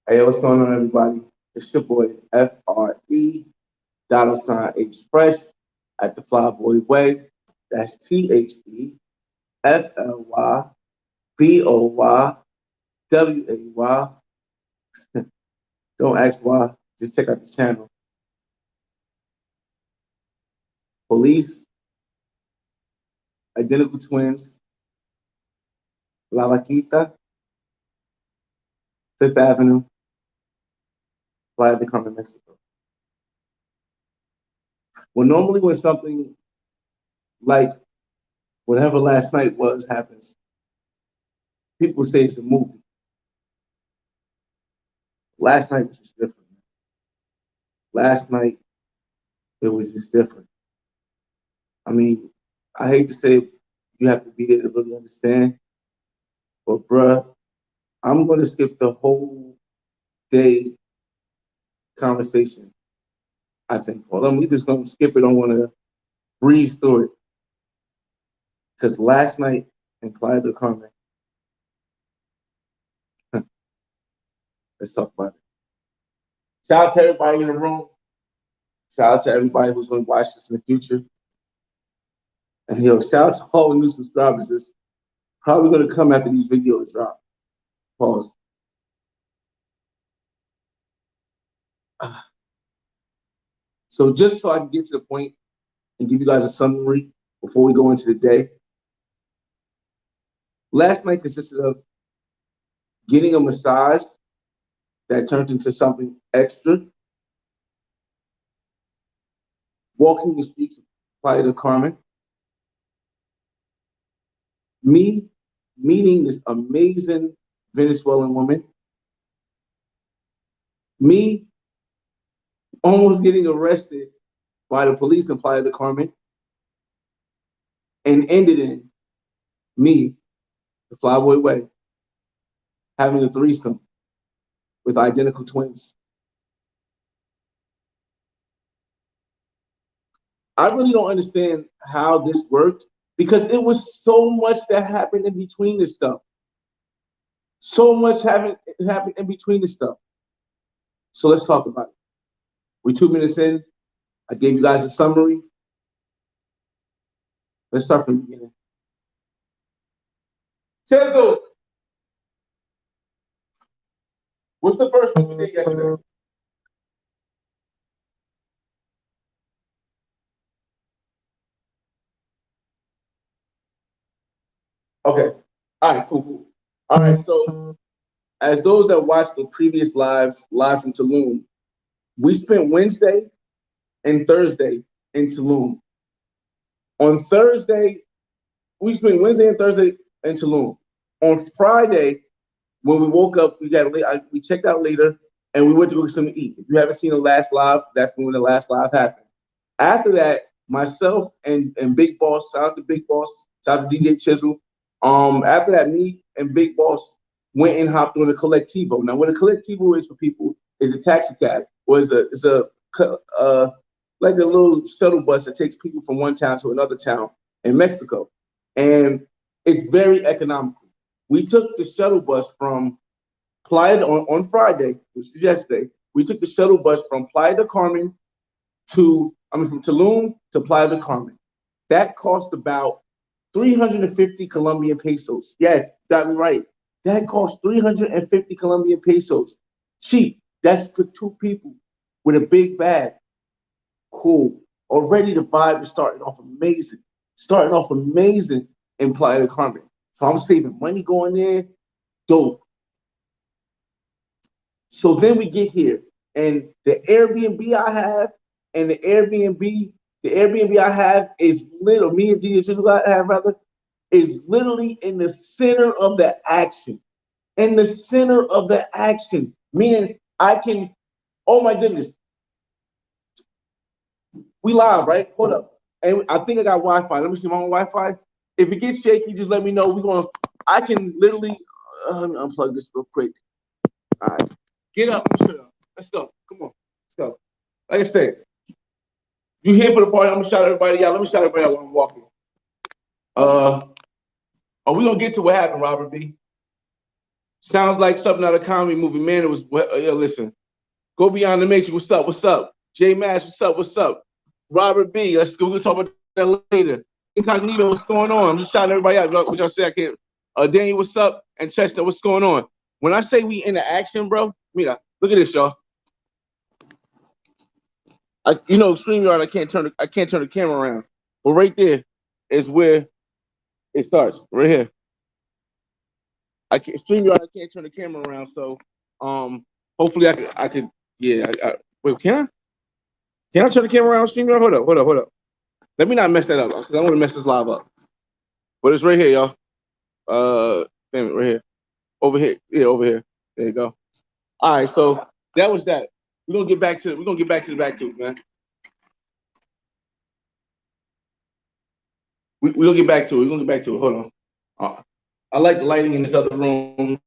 Hey, what's going on, everybody? It's your boy FRE $H Fresh at the Flyboy Way. That's TheFlyBoyway. Don't ask why. Just check out the channel. Police, identical twins, La VaQuita, Fifth Avenue, Playa de Carmen, Mexico. Well, normally when something like whatever last night was happens, people say it's a movie. Last night was just different. Last night it was just different. I mean, I hate to say you have to be there to really understand, but bruh, I'm gonna skip the whole day conversation. I think. Well, I'm either just gonna skip it. I want to breeze through it because last night in Playa del Carmen, let's talk about it. Shout out to everybody in the room. Shout out to everybody who's gonna watch this in the future. And yo, shout out to all the new subscribers. It's probably gonna come after these videos drop. Pause. So just so I can get to the point and give you guys a summary before we go into the day. Last night consisted of getting a massage that turned into something extra, walking the streets of Playa del Carmen, me meeting this amazing Venezuelan woman, me almost getting arrested by the police in Playa del Carmen, and ended in me, the Flyboy Way, having a threesome with identical twins. I really don't understand how this worked because it was so much that happened in between this stuff. So much happened in between this stuff. So let's talk about it. We're 2 minutes in. I gave you guys a summary. Let's start from the beginning. Chisel, what's the first thing you did yesterday? Okay. All right, cool. All right, so as those that watched the previous live from Tulum, we spent Wednesday and Thursday in Tulum. On Thursday, we spent Wednesday and Thursday in Tulum. On Friday, when we woke up, we checked out later and we went to go get something to eat. If you haven't seen the last live, that's when the last live happened. After that, myself and Big Boss, shout out to Big Boss, shout out to DJ Chisel. After that, me and Big Boss went and hopped on a collectivo. Now, what a collectivo is for people is a taxi cab, or it's a like a little shuttle bus that takes people from one town to another town in Mexico, and it's very economical. We took the shuttle bus from Playa on Friday, which is yesterday. We took the shuttle bus from Playa del Carmen from Tulum to Playa del Carmen. That cost about 350 Colombian pesos. Yes, got me right. That cost 350 Colombian pesos. Cheap. That's for two people with a big bag. Cool. Already the vibe is starting off amazing. Starting off amazing in Playa del Carmen. So I'm saving money going there. Dope. So then we get here, and the Airbnb I have, and the Airbnb I have is little. Me and DJ I have rather is literally in the center of the action. In the center of the action, meaning I can. Oh my goodness, we live, right? Hold up, and I think I got Wi-Fi. Let me see my own Wi-Fi. If it gets shaky, just let me know. We're going. I can literally let me unplug this real quick. All right. Get up. Let's go. Come on. Let's go. Like I said, you here for the party. I'm gonna shout everybody out. Let me shout everybody out while I'm walking. Are we gonna get to what happened, Robert B? Sounds like something out of a comedy movie, man. It was, yo, listen. Go Beyond the Matrix. What's up? What's up? J Mash, what's up? What's up? Robert B. Let's go. We'll talk about that later. Incognito, what's going on? I'm just shouting everybody out. What y'all say? I can't. Daniel, what's up? And Chester, what's going on? When I say we into action, bro, mira, look at this, y'all. StreamYard, I can't turn the camera around. But right there is where it starts. Right here. StreamYard, I can't turn the camera around, so hopefully I could yeah. Wait, can I? Can I turn the camera around, StreamYard? Hold up. Let me not mess that up because I don't want to mess this live up. But it's right here, y'all. Damn it, right here. Over here. Yeah, over here. There you go. All right, so that was that. We're gonna get back to the back tube, man. We're gonna get back to it. Hold on. I like the lighting in this other room,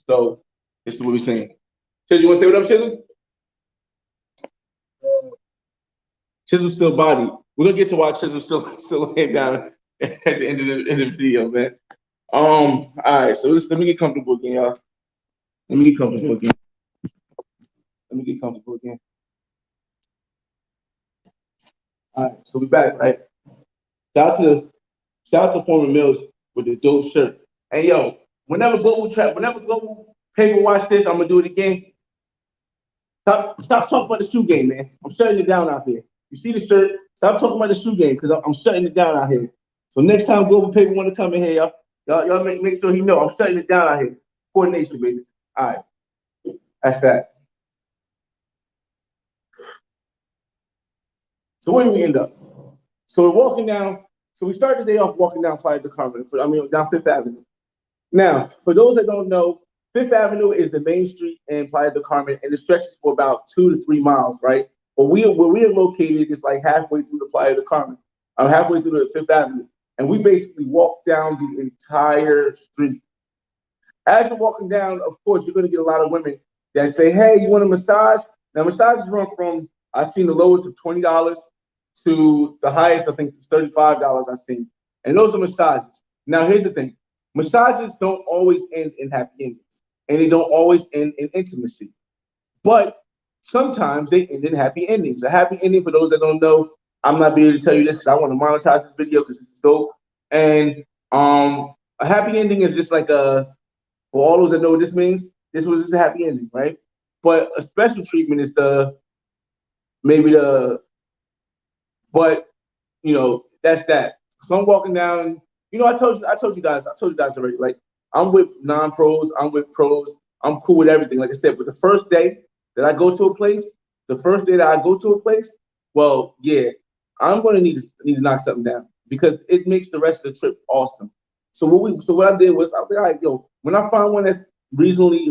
so this is what we're saying. Chiz, you want to say what up, Chisel? Chisel still body. We're gonna get to why Chisel still laying down at the end of the video, man. All right, so let me get comfortable again, y'all. Let me get comfortable again. All right, so we back, right? Shout out to Former Mills with the dope shirt. Hey, yo, whenever Global Paper watch this, I'm gonna do it again. Stop talking about the shoe game, man. I'm shutting it down out here. You see the shirt? Stop talking about the shoe game because I'm shutting it down out here. So next time Global Paper want to come in here, y'all make sure he know I'm shutting it down out here. Coordination, baby. All right, that's that. So where do we end up? So we're walking down. So we started the day off walking down Playa del Carmen. Down Fifth Avenue. Now, for those that don't know, Fifth Avenue is the main street in Playa del Carmen, and it stretches for about 2 to 3 miles, right? But where we are located is like halfway through the Playa del Carmen, halfway through the Fifth Avenue, and we basically walk down the entire street. As you're walking down, of course, you're going to get a lot of women that say, "Hey, you want a massage?" Now, massages run from I've seen the lowest of $20 to the highest, I think, $35 I've seen, and those are massages. Now, here's the thing. Massages don't always end in happy endings, and they don't always end in intimacy. But sometimes they end in happy endings. A happy ending, for those that don't know, I'm not be able to tell you this because I want to monetize this video because it's dope. And a happy ending is just like for all those that know what this means, this was just a happy ending, right? But a special treatment is but that's that. So I'm walking down. I told you guys already. Like I'm with non-pros, I'm with pros, I'm cool with everything. Like I said, but the first day that I go to a place, well, yeah, I'm gonna need to knock something down because it makes the rest of the trip awesome. So what I did was I was like, all right, yo, when I find one that's reasonably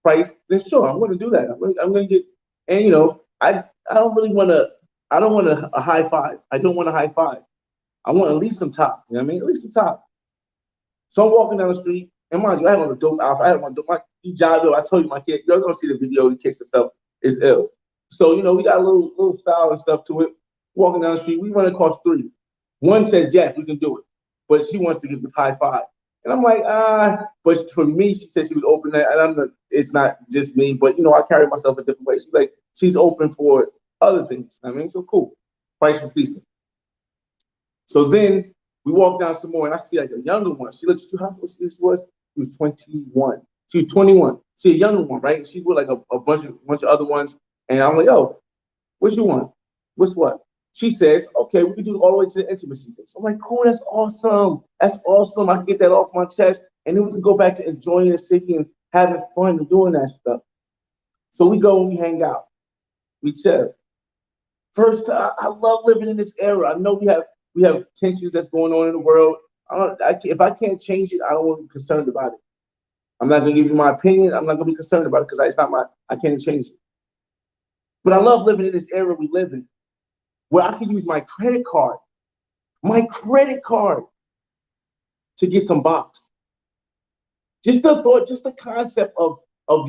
priced, then sure, I'm gonna do that. I'm gonna get, and I don't really want to. I don't want a high five. I don't want a high five. I want at least some top. You know what I mean? At least some top. So I'm walking down the street, and mind you, I had on a dope outfit. I had on my hijab. I told you my kid, y'all gonna see the video, the kicks and stuff is ill. So we got a little style and stuff to it. Walking down the street, we run across 3. One said, "Yes, we can do it," but she wants to give the high five. And I'm like, but for me, she said she was open. And it's not just me, but I carry myself a different way. She's open for other things. I mean, so cool. Price was decent. So then we walk down some more, and I see like a younger one. She looks, how old she was? She was 21. She was 21. See a younger one, right? She's with like a bunch of other ones. And I'm like, yo, what you want? What's what? She says, okay, we can do it all the way to the intimacy thing. So I'm like, cool, that's awesome. That's awesome. I can get that off my chest. And then we can go back to enjoying the city and having fun and doing that stuff. So we go and we hang out. We chill. First, I love living in this era. I know we have tensions that's going on in the world. If I can't change it, I don't want to be concerned about it. I'm not gonna give you my opinion. I'm not gonna be concerned about it because I can't change it. But I love living in this era we live in, where I can use my credit card, to get some box. Just the thought, just the concept of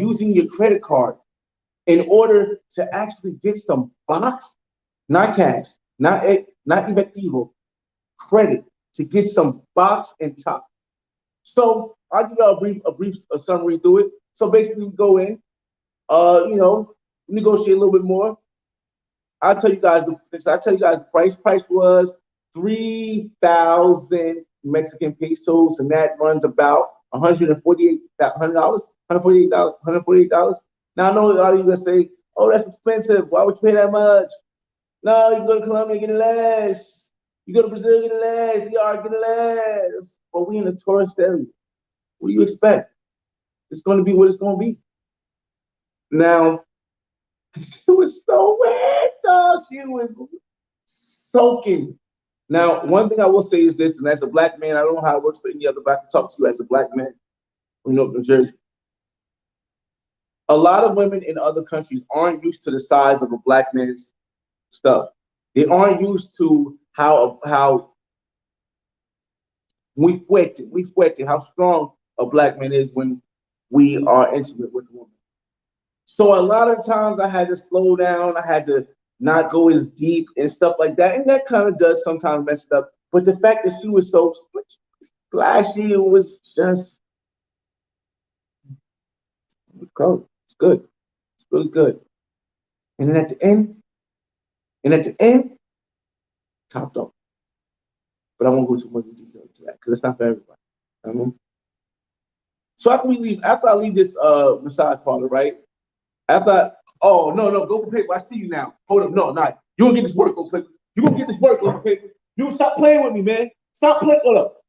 using your credit card in order to actually get some box, not cash, not efectivo, credit to get some box and top. So I'll give you a brief summary through it. So basically, we go in, negotiate a little bit more. I tell you guys the price. Price was 3,000 Mexican pesos, and that runs about $148. $148. Now I know a lot of you gonna say, "Oh, that's expensive. Why would you pay that much?" No, you can go to Colombia get it less. You go to Brazil get it less. DR get it less. But we in the tourist area. What do you expect? It's going to be what it's going to be. Now, she was so wet, dog. She was soaking. Now, one thing I will say is this, and as a black man, I don't know how it works for any other black to talk to you as a black man from New Jersey. A lot of women in other countries aren't used to the size of a black man's stuff. They aren't used to how we fuerte, how strong a black man is when we are intimate with a woman. So a lot of times I had to slow down. I had to not go as deep and stuff like that. And that kind of does sometimes mess it up. But the fact that she was so splashy, it was just cool. It's good. It's really good. And then at the end, topped off. But I won't go too much in detail to that because it's not for everybody. I So after I leave this massage parlor, right? Oh no, go for paper. I see you now. Hold up, no, not you gonna get this work, go paper. You gonna get this work, go for paper. You stop playing with me, man. Stop playing. Hold up.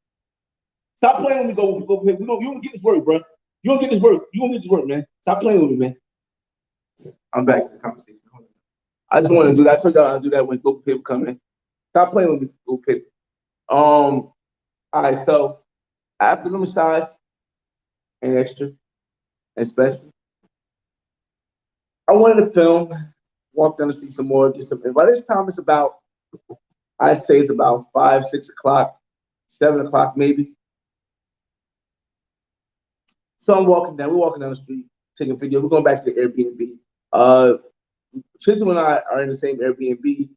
Stop playing with me, go for paper. You gonna get this work, bro. You gonna get this work. You gonna get this work, man. Stop playing with me, man. I'm back to the conversation. I just want to do that. I told y'all I'll do that when go for paper come in. Stop playing with me, go for paper. All right, so after the massage and extra and special, I wanted to film, walk down the street some more, get some. And by this time, I'd say it's about 5, 6 o'clock, 7 o'clock maybe. So we're walking down the street, taking video. We're going back to the Airbnb. Chisholm and I are in the same Airbnb.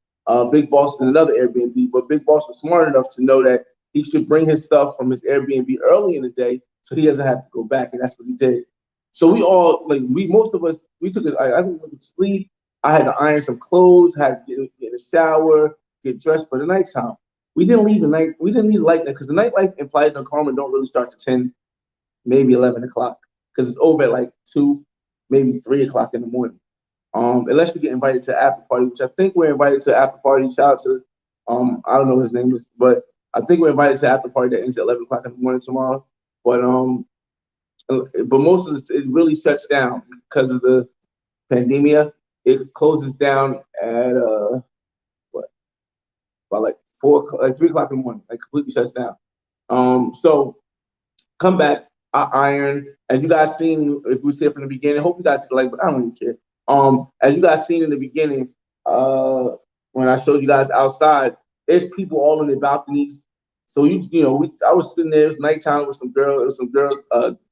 Big Boss in another Airbnb, but Big Boss was smart enough to know that he should bring his stuff from his Airbnb early in the day so he doesn't have to go back, and that's what he did. So most of us, we took it. I think we went to sleep. I had to iron some clothes, had to get in a shower, get dressed for the nighttime. We didn't leave the night. We didn't leave like that because the nightlife in Playa and Carmen don't really start to 10, maybe 11 o'clock, because it's over at like 2, maybe 3 o'clock in the morning. Unless we get invited to after party, which I think we're invited to after party. Shout out to I don't know his name is, but I think we're invited to after party that ends at 11 o'clock in the morning tomorrow. But most of it really shuts down because of the pandemia. It closes down at what by like 3 o'clock in the morning, like completely shuts down. So come back. I iron. As you guys seen, if we see it from the beginning, I hope you guys like, but I don't even care. As you guys seen in the beginning, when I showed you guys outside, there's people all in the balconies. So I was sitting there. It was nighttime with some girls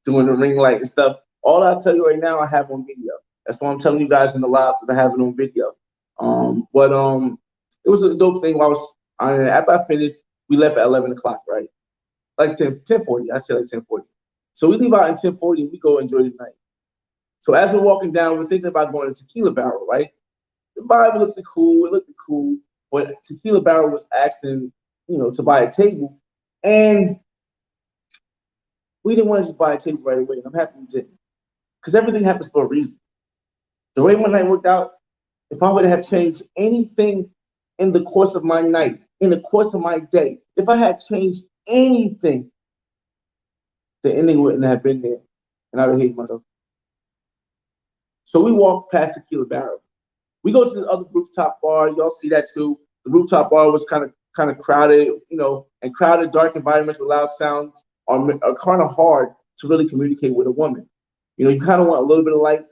doing the ring light and stuff. All I'll tell you right now, I have on video. That's why I'm telling you guys in the live because I have it on video. But it was a dope thing. After I finished, we left at 11 o'clock, right? Like 10:40. I said like 10:40. So we leave out at 10:40 and we go enjoy the night. So as we're walking down, we're thinking about going to Tequila Barrel, right? The vibe looked cool, but Tequila Barrel was asking, to buy a table, and we didn't want to just buy a table right away. And I'm happy we didn't, because everything happens for a reason. The way my night worked out, if I would have changed anything in the course of my night, in the course of my day, if I had changed anything, the ending wouldn't have been there, and I would hate myself. So we walked past Tequila Barrel. We go to the other rooftop bar. Y'all see that too. The rooftop bar was kind of crowded, and crowded, dark environments with loud sounds are kind of hard to really communicate with a woman. You kind of want a little bit of light.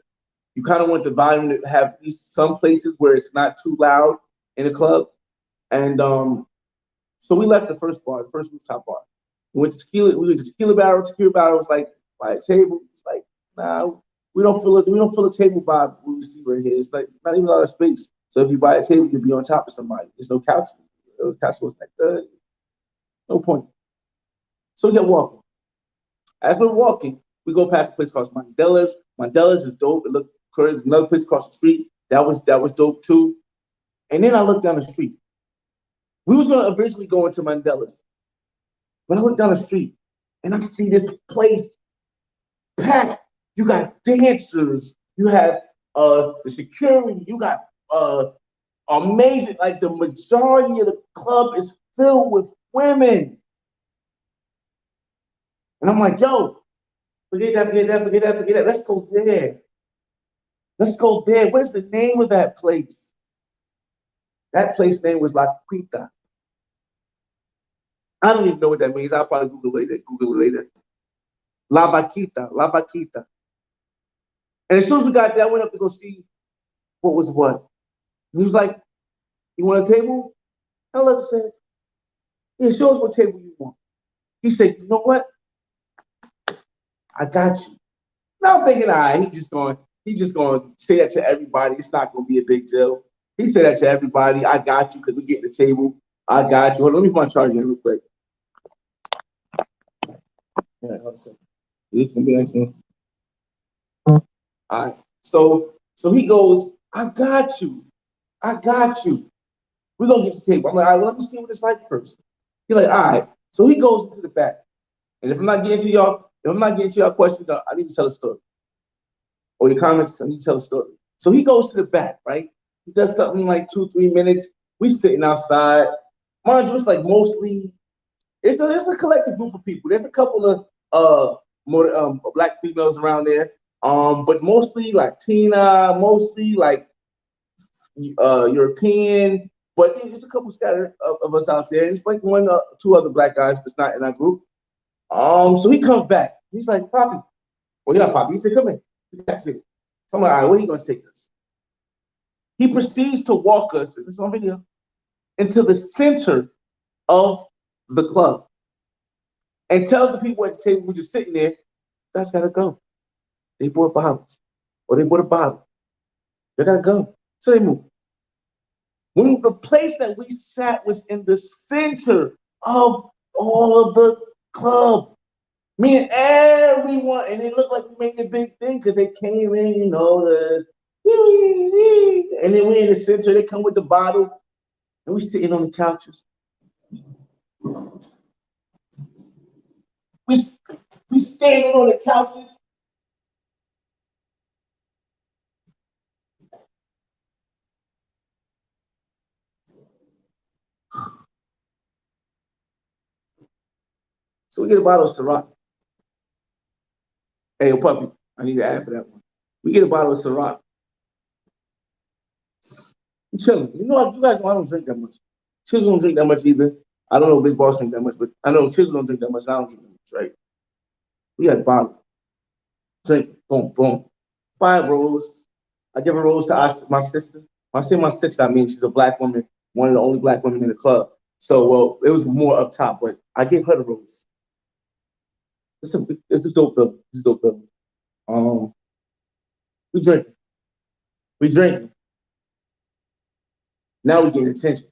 You kind of want the volume to have at least some places where it's not too loud in the club. And so we left the first rooftop bar. We went to Tequila Barrel. Tequila Barrel was like by a table. It's like, nah, we don't feel it. We don't feel a table vibe we see right here. It's like not even a lot of space. So if you buy a table, you'll be on top of somebody. There's no couch. The couch was like, no point. So we kept walking. As we're walking, we go past a place called Mandela's. Mandela's is dope. It looked crazy. There's another place across the street that was dope too. And then I look down the street. We was gonna originally go into Mandela's, but I look down the street and I see this place packed. You got dancers. You have the security. You got amazing. Like the majority of the club is filled with women. And I'm like, yo, forget that, forget that, forget that, forget that. Let's go there. Let's go there. What's the name of that place? That place name was VaQuita. I don't even know what that means. I'll probably Google it later. La Vaquita, La Vaquita. And as soon as we got there, I went up to go see what was what. He was like, you want a table? I looked and said, yeah, show us what table you want. He said, you know what? I got you. Now I'm thinking, all right, he's just going to say that to everybody. It's not going to be a big deal. He said that to everybody. I got you because we get the table. I got you. Hold on, let me put my charger in real quick. Yeah, hold on a second. This is going to be next one. All right. So he goes, I got you. I got you. We're going to get the table. I'm like, all right, well, let me see what it's like first. He's like, all right. So he goes into the back. And if I'm not getting to y'all questions, I need to tell a story. Or your comments, I need to tell a story. So he goes to the back, right? He does something like 2-3 minutes. We sitting outside. Mind you, it's like mostly, it's a collective group of people. There's a couple of more black females around there. But mostly Latina, mostly like European, but there's a couple scattered of us out there. It's like one, two other black guys that's not in our group. So he comes back. He's like, Poppy. Well, you're not Poppy. He said, come in. So I'm like, all right, where are you going to take us? He proceeds to walk us, this is on video, into the center of the club and tells the people at the table who are just sitting there, you guys got to go. They bought bottles or they bought a bottle. They got to go. So they move. When the place that we sat was in the center of all of the club. Me and everyone, and it looked like we made a big thing because they came in, you know, and then we in the center, they come with the bottle, and we sitting on the couches. We standing on the couches. So we get a bottle of Ciroc. Hey, Puppy, I need to add for that one. We get a bottle of Ciroc. I'm chilling. You know, you guys know I don't drink that much. Chisel don't drink that much either. I don't know Big Boss drink that much, but I know Chisel don't drink that much. I don't drink that much, right? We had a bottle. Drink, boom, boom. 5 rolls. I give a rose to my sister. When I say my sister, I mean she's a black woman, one of the only black women in the club. So, well, it was more up top, but I gave her the rose. It's a dope though. It's dope though. We drinking. We drinking. Now we getting attention.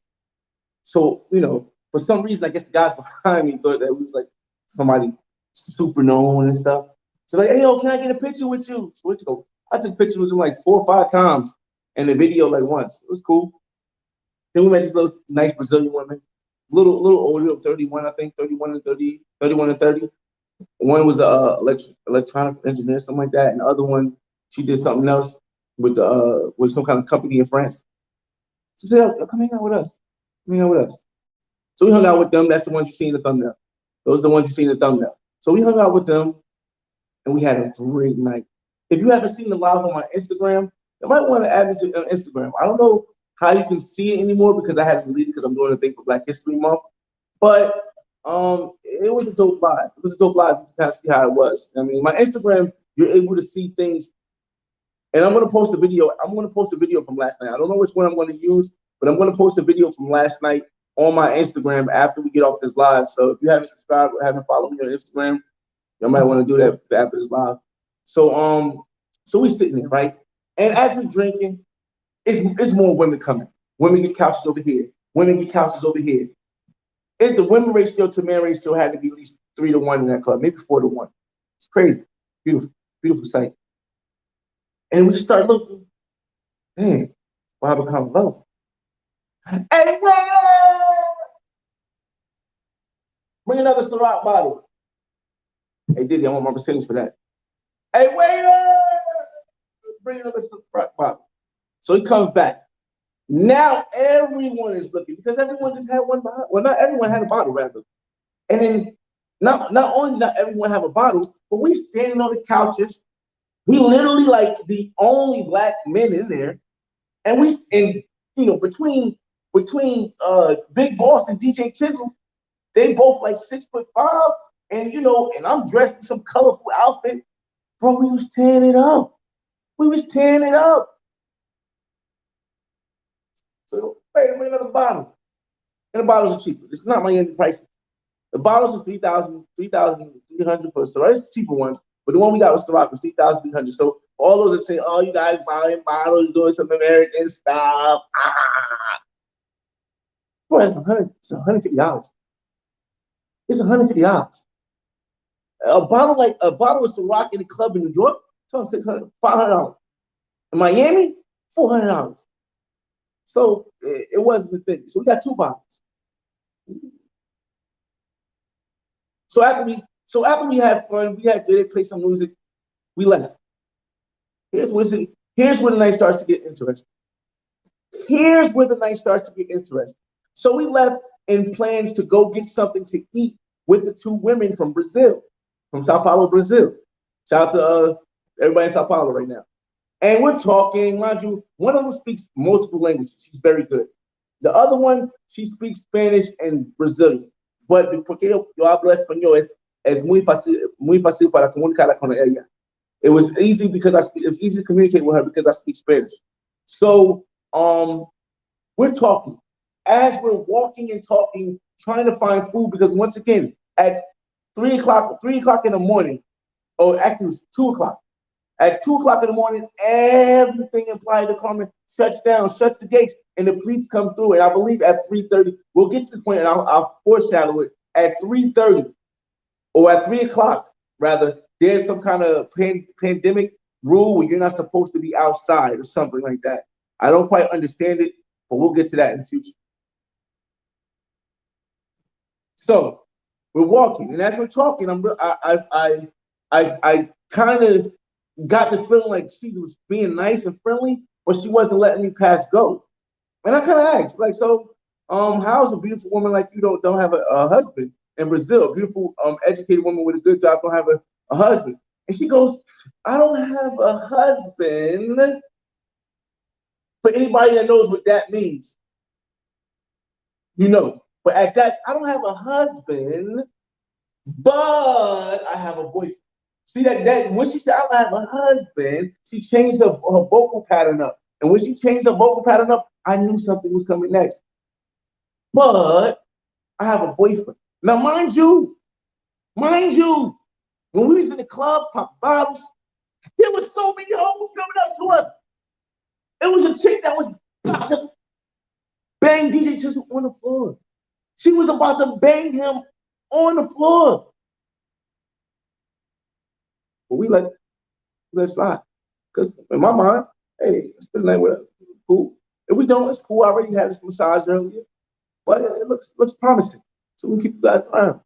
So, you know, for some reason, I guess the guys behind me thought that we was like somebody super known and stuff. So like, hey, yo, can I get a picture with you? So let's go. I took pictures with him like 4 or 5 times, and the video like once. It was cool. Then we met this little nice Brazilian woman, little older, 31, I think, 31 and 30, 31 and 30. One was a electronic engineer, something like that, and the other one, she did something else with some kind of company in France. So she said, oh, come hang out with us. Come hang out with us. So we hung out with them. That's the ones you see in the thumbnail. Those are the ones you see in the thumbnail. So we hung out with them, and we had a great night. If you haven't seen the live on my Instagram, you might want to add me to Instagram. I don't know how you can see it anymore because I had to delete it because I'm doing a thing for Black History Month. But it was a dope live. It was a dope live. You can kind of see how it was. I mean, my Instagram, you're able to see things. And I'm going to post a video. I'm going to post a video from last night. I don't know which one I'm going to use, but I'm going to post a video from last night on my Instagram after we get off this live. So if you haven't subscribed or haven't followed me on Instagram, you might want to do that after this live. So we sitting there, right? And as we're drinking, it's more women coming. Women get couches over here. Women get couches over here. The women ratio to man ratio had to be at least 3 to 1 in that club, maybe 4 to 1. It's crazy. Beautiful, beautiful sight. And we start looking, man, why become low? Hey, waiter! Bring another Ciroc bottle. Hey, Diddy, I want my percentage for that. Hey, waiter! Bring another Ciroc bottle. So he comes back. Now everyone is looking because everyone just had one bottle. Well, not everyone had a bottle, rather. And then not only not everyone have a bottle, but we standing on the couches. We literally like the only black men in there. And between Big Boss and DJ Chisel, they both like 6'5", and I'm dressed in some colorful outfit. Bro, we was tearing it up. We was tearing it up. So, hey, bring another bottle. And the bottles are cheaper. It's not Miami prices. The bottles is 3,300 for Ciroc. It's cheaper ones. But the one we got with Ciroc was 3,300. So all those that say, oh, you guys buying bottles, doing some American stuff. Bro, it's $150. It's $150. A bottle of Ciroc in the club in New York, it's $600, $500. In Miami, $400. So it wasn't a thing. So we got two bottles. So after we had fun, they play some music, we left. Here's where the night starts to get interesting. So we left in plans to go get something to eat with the two women from Brazil, from Sao Paulo, Brazil. Shout out to everybody in Sao Paulo right now. And we're talking, mind you, one of them speaks multiple languages. She's very good. The other one, she speaks Spanish and Brazilian. But porque yo hablo español, es muy fácil para comunicar con ella. It was easy to communicate with her because I speak Spanish. So we're talking. As we're walking and talking, trying to find food, because once again, at 3 o'clock in the morning, or actually it was 2 o'clock. At 2 o'clock in the morning, everything in Playa del Carmen shuts down, shuts the gates, and the police come through. And I believe at 3:30, we'll get to the point, and I'll foreshadow it. At 3:30, or at 3 o'clock, rather, there's some kind of pandemic rule where you're not supposed to be outside or something like that. I don't quite understand it, but we'll get to that in the future. So we're walking, and as we're talking, I kind of got the feeling like she was being nice and friendly, but she wasn't letting me pass go. And I kind of asked, like, so, how's a beautiful woman like you don't have a husband in Brazil? A beautiful, educated woman with a good job don't have a husband. And she goes, I don't have a husband. For anybody that knows what that means, But at that, I don't have a husband, but I have a boyfriend. See that when she said I don't have a husband, she changed her vocal pattern up. And when she changed her vocal pattern up, I knew something was coming next. But I have a boyfriend. Now, mind you, when we was in the club, pop bottles, there was so many hoes coming up to us. It was a chick that was about to bang DJ Chisel on the floor. She was about to bang him on the floor. But we let's slide. Because in my mind, hey, spend the night with her. Cool. If we don't, it's cool. I already had this massage earlier. But it looks promising. So we keep you guys around.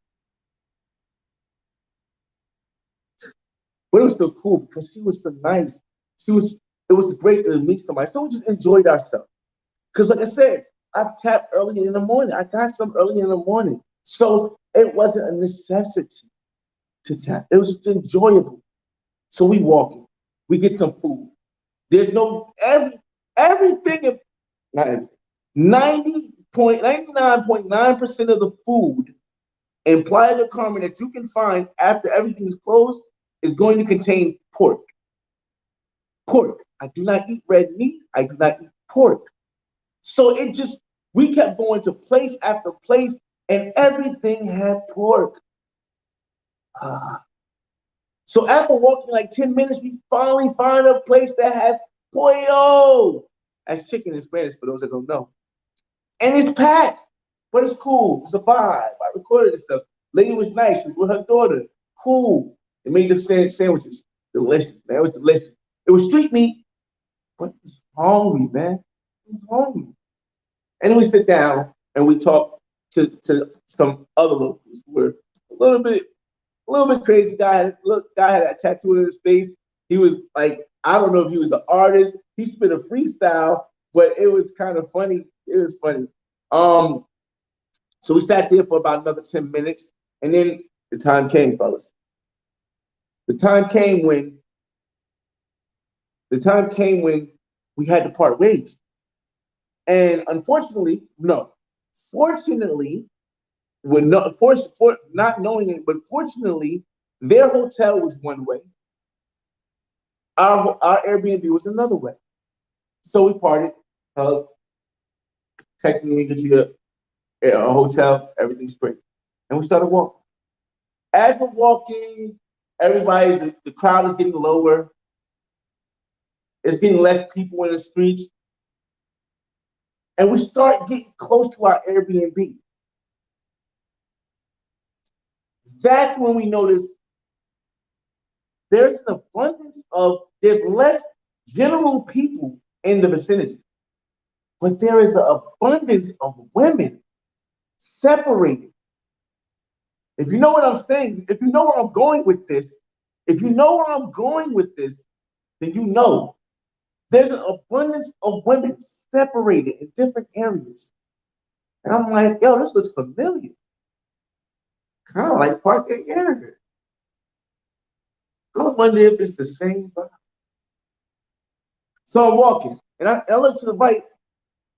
But it was still cool because she was so nice. It was great to meet somebody. So we just enjoyed ourselves. Because like I said, I tapped early in the morning. I got some early in the morning. So it wasn't a necessity to tap. It was just enjoyable. So we walking. We get some food. There's everything, not everything, 99.9% of the food in Playa del Carmen that you can find after everything is closed is going to contain pork. Pork. I do not eat red meat. I do not eat pork. So we kept going to place after place, and everything had pork. So after walking like 10 minutes, we finally find a place that has pollo. That's chicken in Spanish for those that don't know. And it's packed, but it's cool. It's a vibe. I recorded this stuff. Lady was nice. She was with her daughter. Cool. They made the sandwiches. Delicious, man. It was delicious. It was street meat, but it was hungry, man. It was hungry. And then we sit down and we talk to some other locals who were a little bit crazy. Guy had a tattoo in his face. He was like, I don't know if he was an artist. He spit a freestyle, but it was kind of funny. It was funny. Um, so we sat there for about another 10 minutes, and then the time came, fellas. The time came when we had to part ways. And unfortunately, no. Fortunately, with not for not knowing it, but fortunately, their hotel was one way. Our Airbnb was another way. So we parted. Text me when you get to a hotel, everything's great. And we started walking. As we're walking, everybody, the crowd is getting lower. It's getting less people in the streets. And we start getting close to our Airbnb. That's when we notice there's there's less general people in the vicinity, but there is an abundance of women separated. If you know what I'm saying, if you know where I'm going with this, then you know there's an abundance of women separated in different areas. And I'm like, yo, this looks familiar. Kind of like Park area. I wonder if it's the same vibe. So I'm walking, and I look to the right,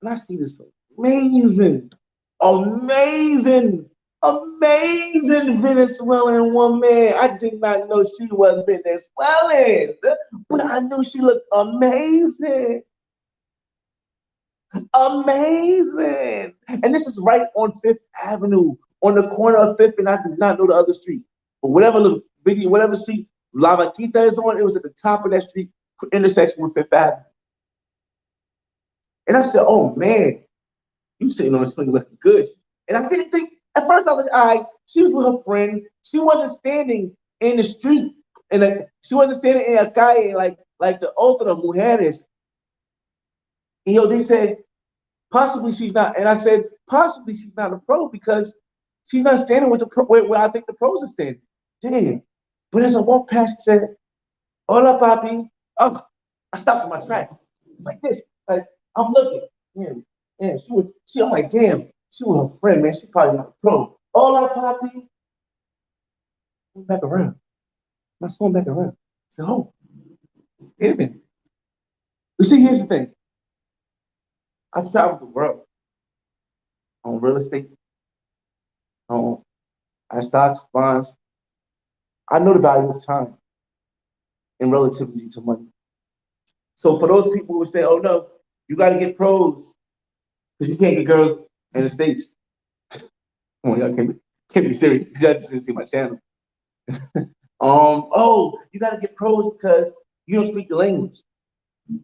and I see this amazing, amazing, amazing Venezuelan woman. I did not know she was Venezuelan, but I knew she looked amazing. Amazing. And this is right on Fifth Avenue, on the corner of Fifth, and I did not know the other street. But whatever the video, whatever street La VaQuita is on, it was at the top of that street intersection with Fifth Avenue. And I said, oh man, you sitting on a swing looking good. And I didn't think, at first I was like, all right, she was with her friend. She wasn't standing in the street. And she wasn't standing in a calle like the otras mujeres. And they said, possibly she's not. And I said, possibly she's not a pro because she's not standing with the pro where I think the pros are standing. Damn. But as I walked past, she said, hola, papi. Oh, I stopped in my tracks. It's like this. Like, I'm looking. Yeah, I'm like, damn, she was a friend, man. She probably not a pro. Hola, papi. Went back around. I swung back around. I said, oh, wait a minute. You see, here's the thing. I've traveled the world on real estate, on stocks, bonds. I know the value of time and relativity to money. So for those people who say, oh no, you got to get pros because you can't get girls in the States. Come on, y'all can't be serious. You guys just see my channel. Oh, you got to get pros because you don't speak the language.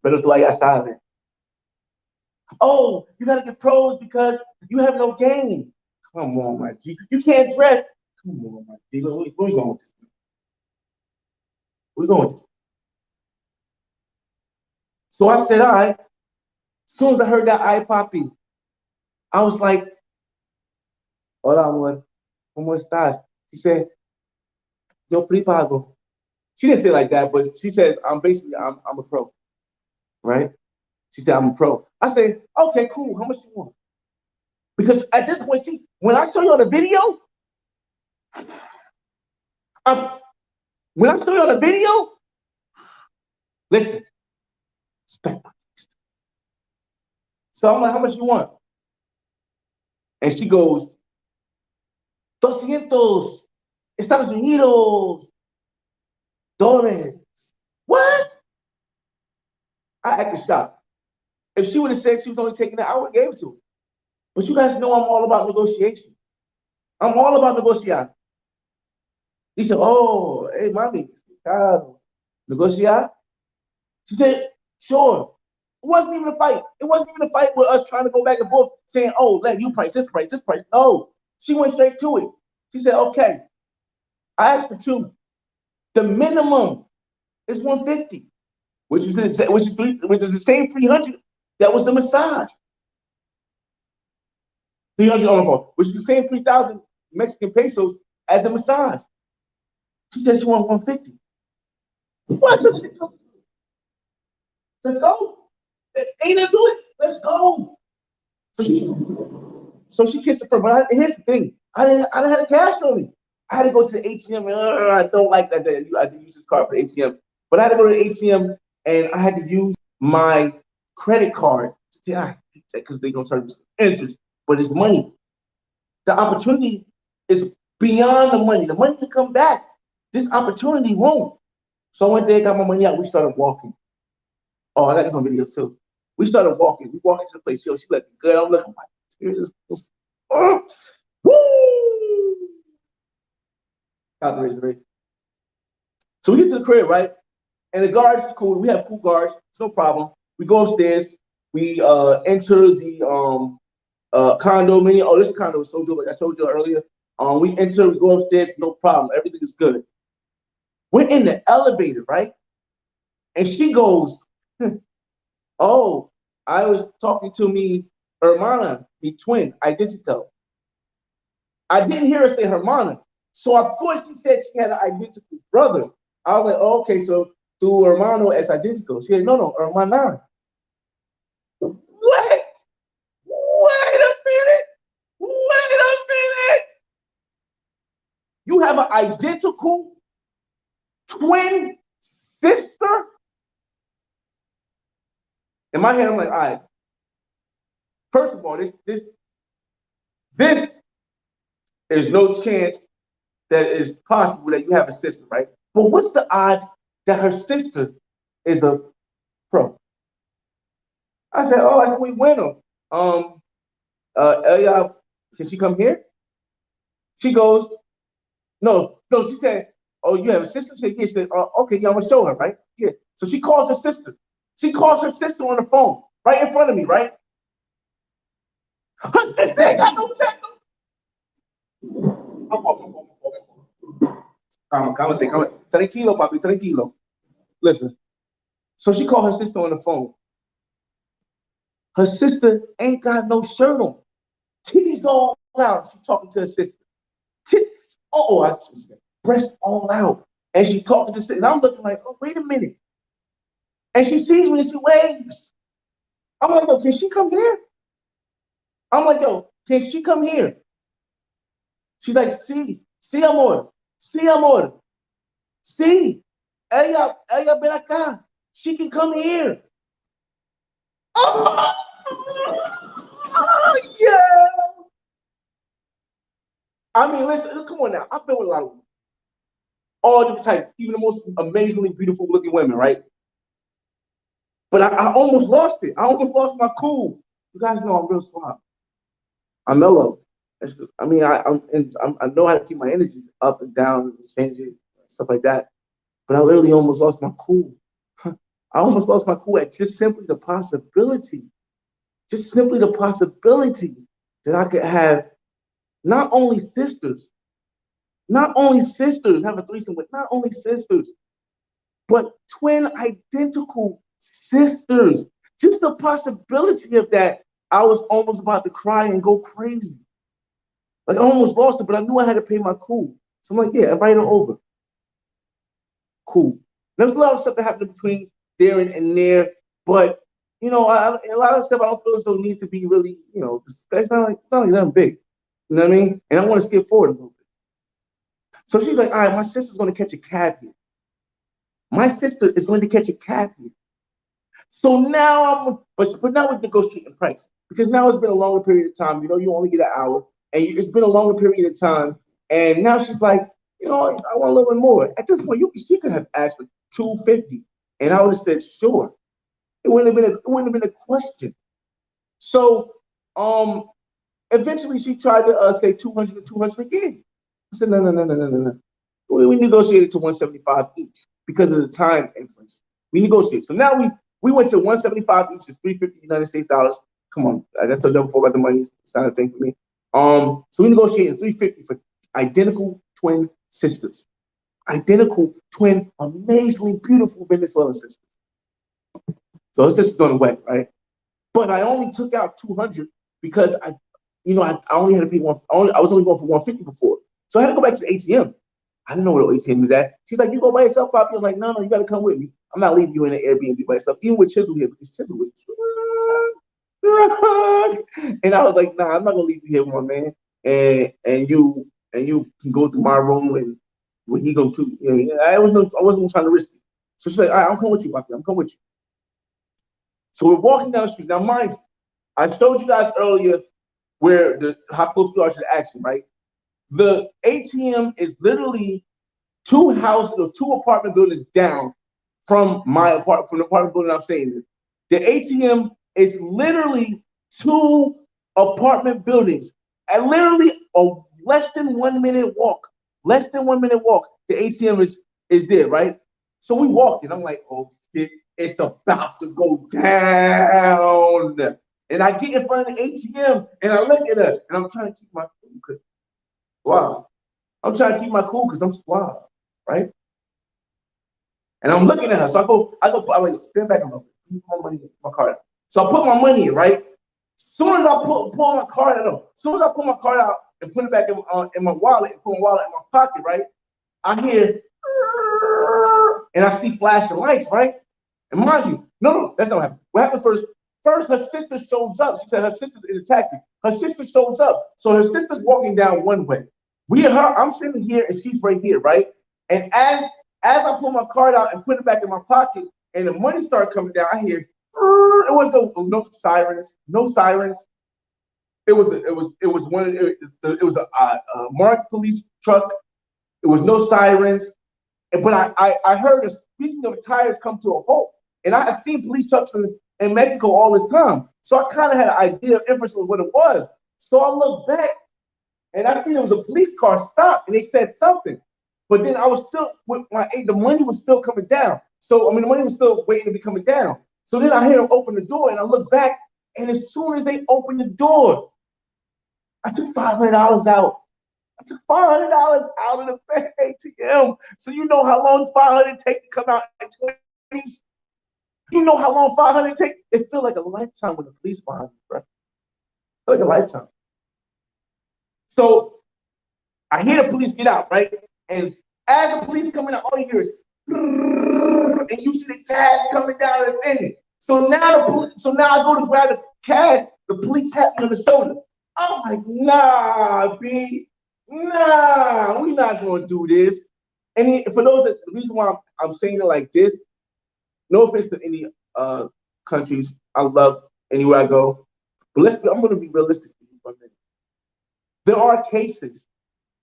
Pero tú allá sabes. Oh, you got to get pros because you have no game. Come on, my G. You can't dress. Come on, my G. Where we going with this? We're going with this. So I said, all right. As soon as I heard that I poppy, I was like, hola, amor. ¿Cómo estás? She said, yo prepago. She didn't say it like that, but she said, I'm a pro, right? She said, I'm a pro. I said, okay, cool. How much you want? Because at this point, see, when I show you the video, when I show you the video, listen, respect my taste. So I'm like, how much you want? And she goes, 200 Estados Unidos dólares. What? I acted shocked. If she would have said she was only taking that, I would have gave it to her. But you guys know I'm all about negotiation. I'm all about negotiar. He said, oh, hey, mami, negociar? She said, sure. It wasn't even a fight. It wasn't even a fight with us trying to go back and forth saying, oh, let you price, this price, this price. No, she went straight to it. She said, okay. I asked for two. The minimum is 150, which is the same 300 that was the massage. 300 on the phone, which is the same 3,000 Mexican pesos as the massage. She said she wanted 150. What? Let's go. Ain't into it. Let's go. So she kissed the first. But here's the thing: I didn't have the cash on me. I had to go to the ATM. And, I don't like that. I had to use this card for the ATM, but I had to go to the ATM and I had to use my credit card because they're gonna charge me some interest. But it's money. The opportunity is beyond the money. The money can come back. This opportunity won't. So I went there, got my money out. We started walking. Oh, I got this on video too. We started walking. We walked into the place. Yo, she looked good. I'm looking like, oh, woo! Got the razor. So we get to the crib, right? And the guards is cool. We have cool guards. It's no problem. We go upstairs. We enter the condominium. Oh, this condo was so good. Like I told you earlier. We enter. We go upstairs. No problem. Everything is good. We're in the elevator, right? And she goes, oh, I was talking to me hermana, me twin, identical. I didn't hear her say hermana, so I thought she said she had an identical brother. I was like, oh, okay, so tu hermano as identical. She said, no, hermana. What? Wait a minute. You have an identical twin sister? In my head, I'm like, all right. First of all, this there's no chance that it's possible that you have a sister, right? But what's the odds that her sister is a pro? I said, oh, that's muy bueno. Ella, can she come here? She goes, no, she said, oh, you have a sister? She said, yeah. She said, okay, yeah, I'm gonna show her, right? Yeah. So she calls her sister. She calls her sister on the phone, right in front of me, right? Her sister ain't got no check. Calma. Tranquilo, papi, tranquilo. Listen. So she called her sister on the phone. Her sister ain't got no shirt on. Titties all out. She talking to her sister. Tits. I just said, breast all out. And she talking to her sister. And I'm looking like, oh, wait a minute. And she sees me and she waves. I'm like, yo, can she come here? I'm like, yo, can she come here? She's like, sí, amor. Sí, amor. Sí. Ella ven acá. She can come here. Oh, yeah. I mean, listen, come on now. I've been with a lot of women. All different types, even the most amazingly beautiful looking women, right? But I almost lost it. I almost lost my cool. You guys know I'm real suave. I'm mellow. I mean, I know how to keep my energy up and down, change it, stuff like that. But I literally almost lost my cool. I almost lost my cool at just simply the possibility that I could have not only sisters have a threesome with not only sisters, but twin identical sisters. Just the possibility of that, I was almost about to cry and go crazy. Like I almost lost it, but I knew I had to pay my cool. So I'm like, yeah, invite her over. Cool. There's a lot of stuff that happened between there and there, but a lot of stuff I don't feel as though needs to be really, it's not like nothing big. You know what I mean? And I want to skip forward a little bit. So she's like, all right, my sister's going to catch a cab here. My sister is going to catch a cab here. So now but now we're negotiating price because now it's been a longer period of time. You only get an hour, and it's been a longer period of time. And now she's like, I want a little bit more. At this point, she could have asked for $250, and I would have said sure. It wouldn't have been a question. So, eventually she tried to say 200 to 200 again. I said no. We negotiated to 175 each because of the time difference. We negotiated. So now we went to 175 each. It's 350 United States dollars. Come on, I guess I told before about the money. It's not a thing for me. So we negotiated 350 for identical twin sisters. identical twin, amazingly beautiful Venezuelan sisters. So her sister's on the way, right? But I only took out 200 because I only had to pay one. I was only going for 150 before, so I had to go back to the ATM. I didn't know where the ATM was at. She's like, "You go by yourself, Poppy." I'm like, "No, you got to come with me. I'm not leaving you in an Airbnb by yourself." Even with Chisel here, because Chisel was drunk. And I was like, "Nah, I'm not gonna leave you here with my man, and you can go through my room and where he go to." I wasn't trying to risk it. So she's like, "All right, I'm coming with you, Poppy. I'm coming with you." So we're walking down the street. Now, mind you, I showed you guys earlier how close we are to the action, right? The ATM is literally two houses or two apartment buildings down from the apartment building I'm staying in. The ATM is literally two apartment buildings, and literally a less than 1 minute walk. Less than 1 minute walk. The ATM is there, right? So we walked in. I'm like, oh shit, it's about to go down. And I get in front of the ATM and I look at her and I'm trying to keep my cool because wow. I'm trying to keep my cool because I'm suave, right? And I'm looking at her. So I'm like, stand back a little bit. Put my money in my card. So I put my money in, right? Soon as I pull my card out, soon as I pull my card out and put it back in my wallet and put my wallet in my pocket, right? I hear and I see flashing lights, right? And mind you, no, that's not what happened. What happened first? First, her sister shows up. She said her sister's in the taxi. Her sister shows up. So her sister's walking down one way. We and her, I'm sitting here and she's right here, right? And as I pull my card out and put it back in my pocket and the money started coming down, I hear it was no sirens, no sirens. It was a marked police truck. It was no sirens. But I heard, speaking of tires come to a halt, and I had seen police trucks in Mexico all this time. So I kind of had an idea of inference of what it was. So I looked back and I seen there was a police car stopped and they said something. But then I was still with the money was still coming down. So I mean the money was still waiting to be coming down. So then I hear them open the door and I look back, and as soon as they opened the door, I took $500 out. I took $500 out of the ATM. So you know how long 500 take to come out in 20s? You know how long 500 take? It felt like a lifetime when the police behind me, bro. It felt like a lifetime. So I hear the police get out, right? And as the police coming out, all you hear is and you see the cash coming down the thing. So now I go to grab the cash, the police tap me on the shoulder. I'm like, nah, B, nah, we're not gonna do this. And for the reason why I'm saying it like this, no offense to any countries, I love anywhere I go, but I'm gonna be realistic with you for a minute. There are cases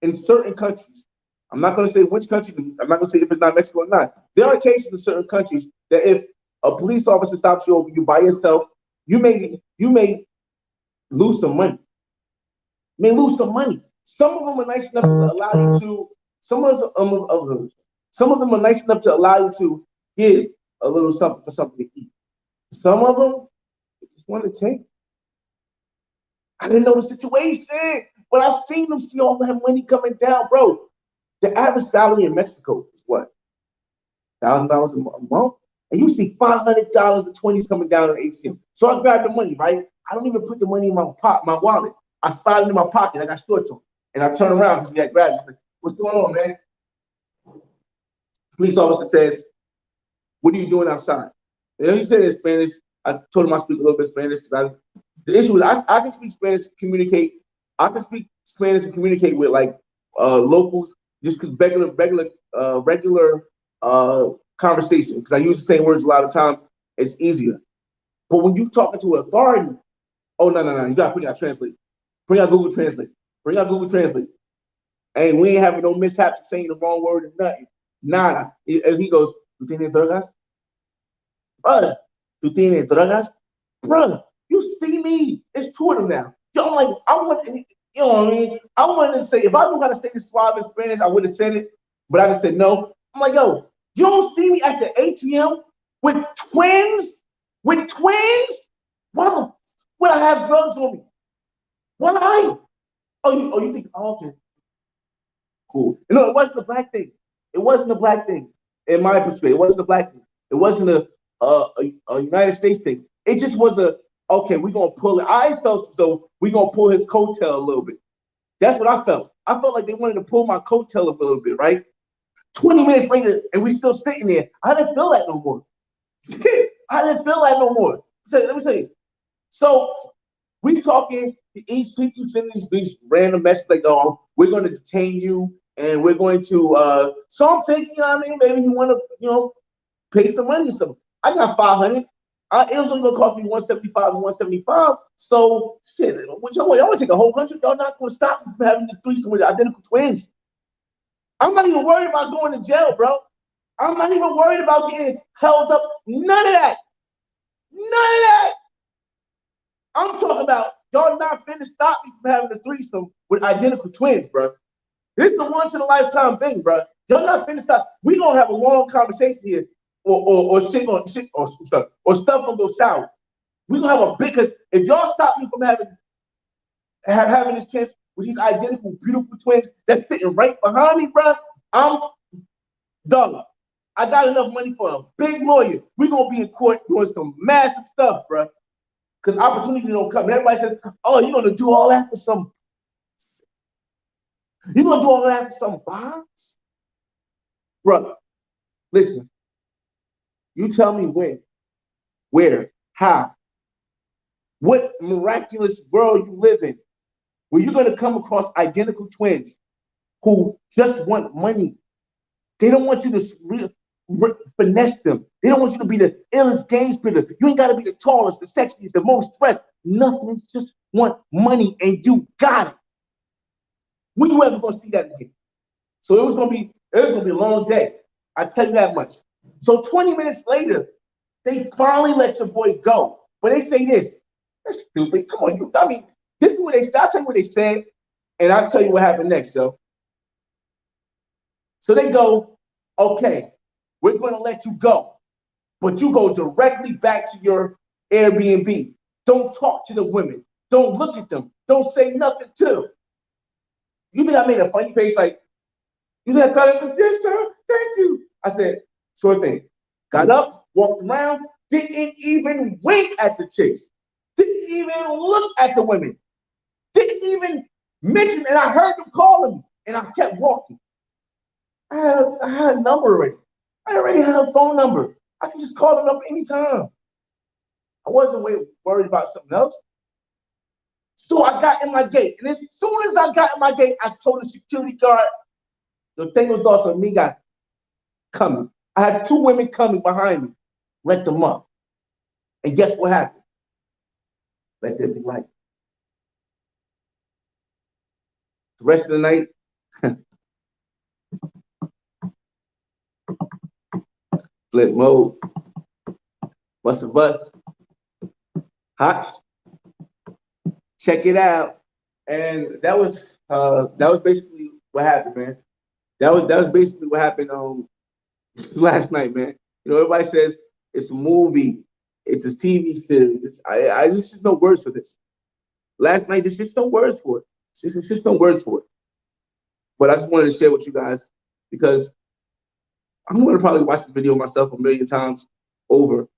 in certain countries. I'm not going to say which country. I'm not going to say if it's not Mexico or not. There are cases in certain countries that if a police officer stops you over you by yourself, you may lose some money. You may lose some money. Some of them are nice enough to allow you to. Some of them are nice enough to allow you to give a little something for something to eat. Some of them just want to take. I didn't know the situation, but I've seen them see all that money coming down, bro. The average salary in Mexico is what? $1,000 a month? And you see $500 and 20s coming down on ATM. So I grabbed the money, right? I don't even put the money in my wallet. I slide it in my pocket. I got shorts on. And I turn around because he got grabbed. Like, what's going on, man? Police officer says, what are you doing outside? And he said in Spanish. I told him I speak a little bit of Spanish because the issue is I can speak Spanish to communicate. I can speak Spanish and communicate with like locals just because regular conversation, because I use the same words a lot of times, it's easier. But when you're talking to an authority, oh no, you gotta translate. Bring out Google Translate. And we ain't having no mishaps saying the wrong word or nothing. Nada. And he goes, ¿Tú tienes drogas? Brother, ¿tú tienes drogas? Brother, you see me. It's two of them now. Yo, I'm like, you know what I mean? I wanted to say, if I knew how to say this suave in Spanish, I would have said it, but I just said no. I'm like, yo, you don't see me at the ATM with twins? With twins? Why would I have drugs on me? Why? Oh, you think, oh, okay. Cool. You know, it wasn't the black thing. It wasn't a black thing, in my perspective. It wasn't a black thing. It wasn't a United States thing. It just was okay, we're gonna pull it. I felt as though we're gonna pull his coattail a little bit. That's what I felt. I felt like they wanted to pull my coattail a little bit, right? 20 minutes later, and we still sitting there. I didn't feel that no more. I didn't feel that no more. So, let me say. So we talking. Each teacher sending these random messages like, "Oh, we're going to detain you, and we're going to." So I'm thinking, you know what I mean, maybe he want to, pay some money or something. I got 500. It was only gonna cost me 175 and 175. So shit, what y'all want? Y'all want to take a whole bunch? Y'all not gonna stop me from having this threesome with identical twins. I'm not even worried about going to jail, bro. I'm not even worried about getting held up. None of that. None of that. I'm talking about y'all not finna stop me from having a threesome with identical twins, bro. This is a once in a lifetime thing, bro. Y'all not finna stop. We gonna have a long conversation here, or shit or stuff gonna go sour. We gonna have a big. Cause if y'all stop me from having this chance with these identical beautiful twins that's sitting right behind me, bro, I'm done. I got enough money for a big lawyer. We're gonna be in court doing some massive stuff, bro. Because opportunity don't come. And everybody says, "Oh, you're gonna do all that for some? You're gonna do all that for some bonds, bro?" Listen, you tell me when, where, how, what miraculous world you live in, where you're gonna come across identical twins who just want money. They don't want you to finesse them. They don't want you to be the illest game spitter. You ain't got to be the tallest, the sexiest, the most dressed. Nothing. You just want money, and you got it. When you ever gonna see that again? So it was gonna be a long day. I tell you that much. So 20 minutes later, they finally let your boy go. But they say this. That's stupid. Come on, I mean, this is what I'll tell you what they said, and I'll tell you what happened next, yo. So they go, okay, we're going to let you go, but you go directly back to your Airbnb. Don't talk to the women. Don't look at them. Don't say nothing to them. You think I made a funny face like, you think I got it? Yes, sir. Thank you. I said, sure thing. Got up, walked around, didn't even wink at the chicks. Didn't even look at the women. Didn't even mention, and I heard them calling me, and I kept walking. I had a number already. I already had a phone number. I can just call them up anytime. I wasn't worried about something else. So I got in my gate. And as soon as I got in my gate, I told the security guard, "Yo tengo dos amigas coming." I had two women coming behind me. Let them up. And guess what happened? Let them be right. The rest of the night, flip mode, bust a bus, hot, check it out. And that was basically what happened, man. That was basically what happened last night, man. Everybody says it's a movie, it's a TV series. I just no words for this. Last night, there's just no words for it. It's just no words for it. But I just wanted to share with you guys because I'm going to probably watch the video myself a million times over.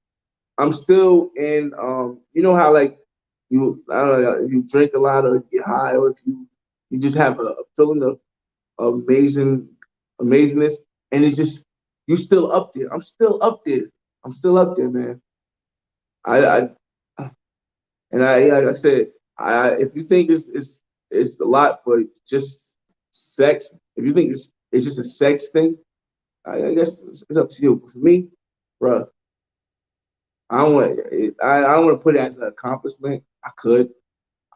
I'm still in, you know how like I don't know, you drink a lot or get high, or if you just have a feeling of amazingness, and it's just you still up there. I'm still up there. I'm still up there, man. I like I said, if you think it's a lot for just sex, if you think it's just a sex thing, I guess it's up to you. For me, bro, I don't want to put it as an accomplishment. I could.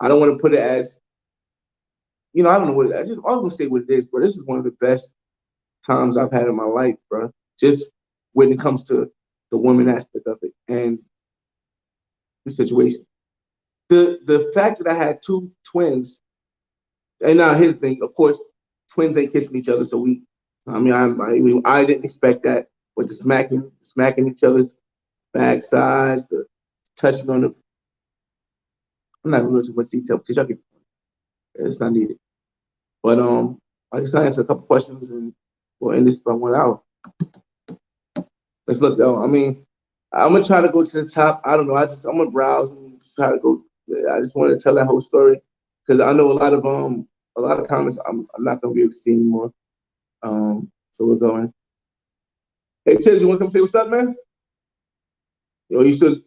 I don't want to put it as, I don't know what I'm gonna say what it is, but this is one of the best times I've had in my life, bro. Just when it comes to the woman aspect of it and the situation. The fact that I had two twins, and now here's the thing, of course, twins ain't kissing each other, so I didn't expect that, but the smacking each other's backsides, the touching on the. I'm not gonna go into much detail because it's not needed. But I just answer a couple questions, and We'll end this by 1 hour. Let's look though. I mean, I'm gonna try to go to the top. I don't know. I'm gonna browse and try to go. I just want to tell that whole story because I know a lot of comments I'm not gonna be able to see anymore. So we're going. Hey Tiz, you want to come say what's up, man? Yo, you should.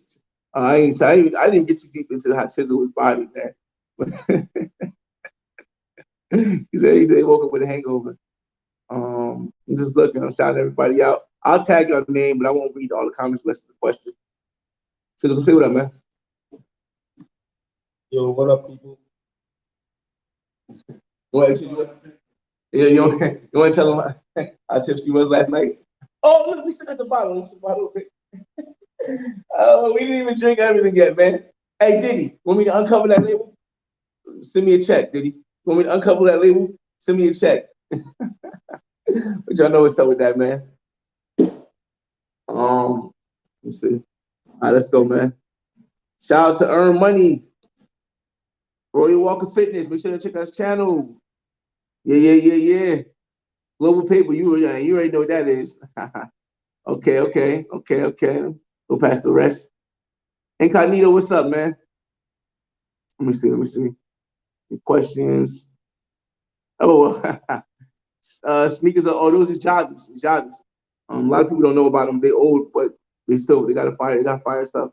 I didn't get too deep into how Chisel was body, man. he said he woke up with a hangover. I'm just looking. I'm shouting everybody out. I'll tag your name, but I won't read all the comments unless it's a question. So come say what up, man. Yo, what up, people? What? Yeah, you want to tell them how tipsy was last night? Oh, look, we still got the bottle. We didn't even drink everything yet, man. Hey, Diddy, want me to uncover that label? Send me a check, Diddy. Want me to uncover that label? Send me a check. But y'all know what's up with that, man. Let's see. All right, let's go, man. Shout out to Earn Money, Royal Walker Fitness. Make sure to check out his channel. Yeah. Global Paper, you already know what that is. Okay. Go past the rest. Incognito, what's up, man? Let me see. Any questions? Oh, sneakers are those is joggers. A lot of people don't know about them. They old, but they got fire stuff.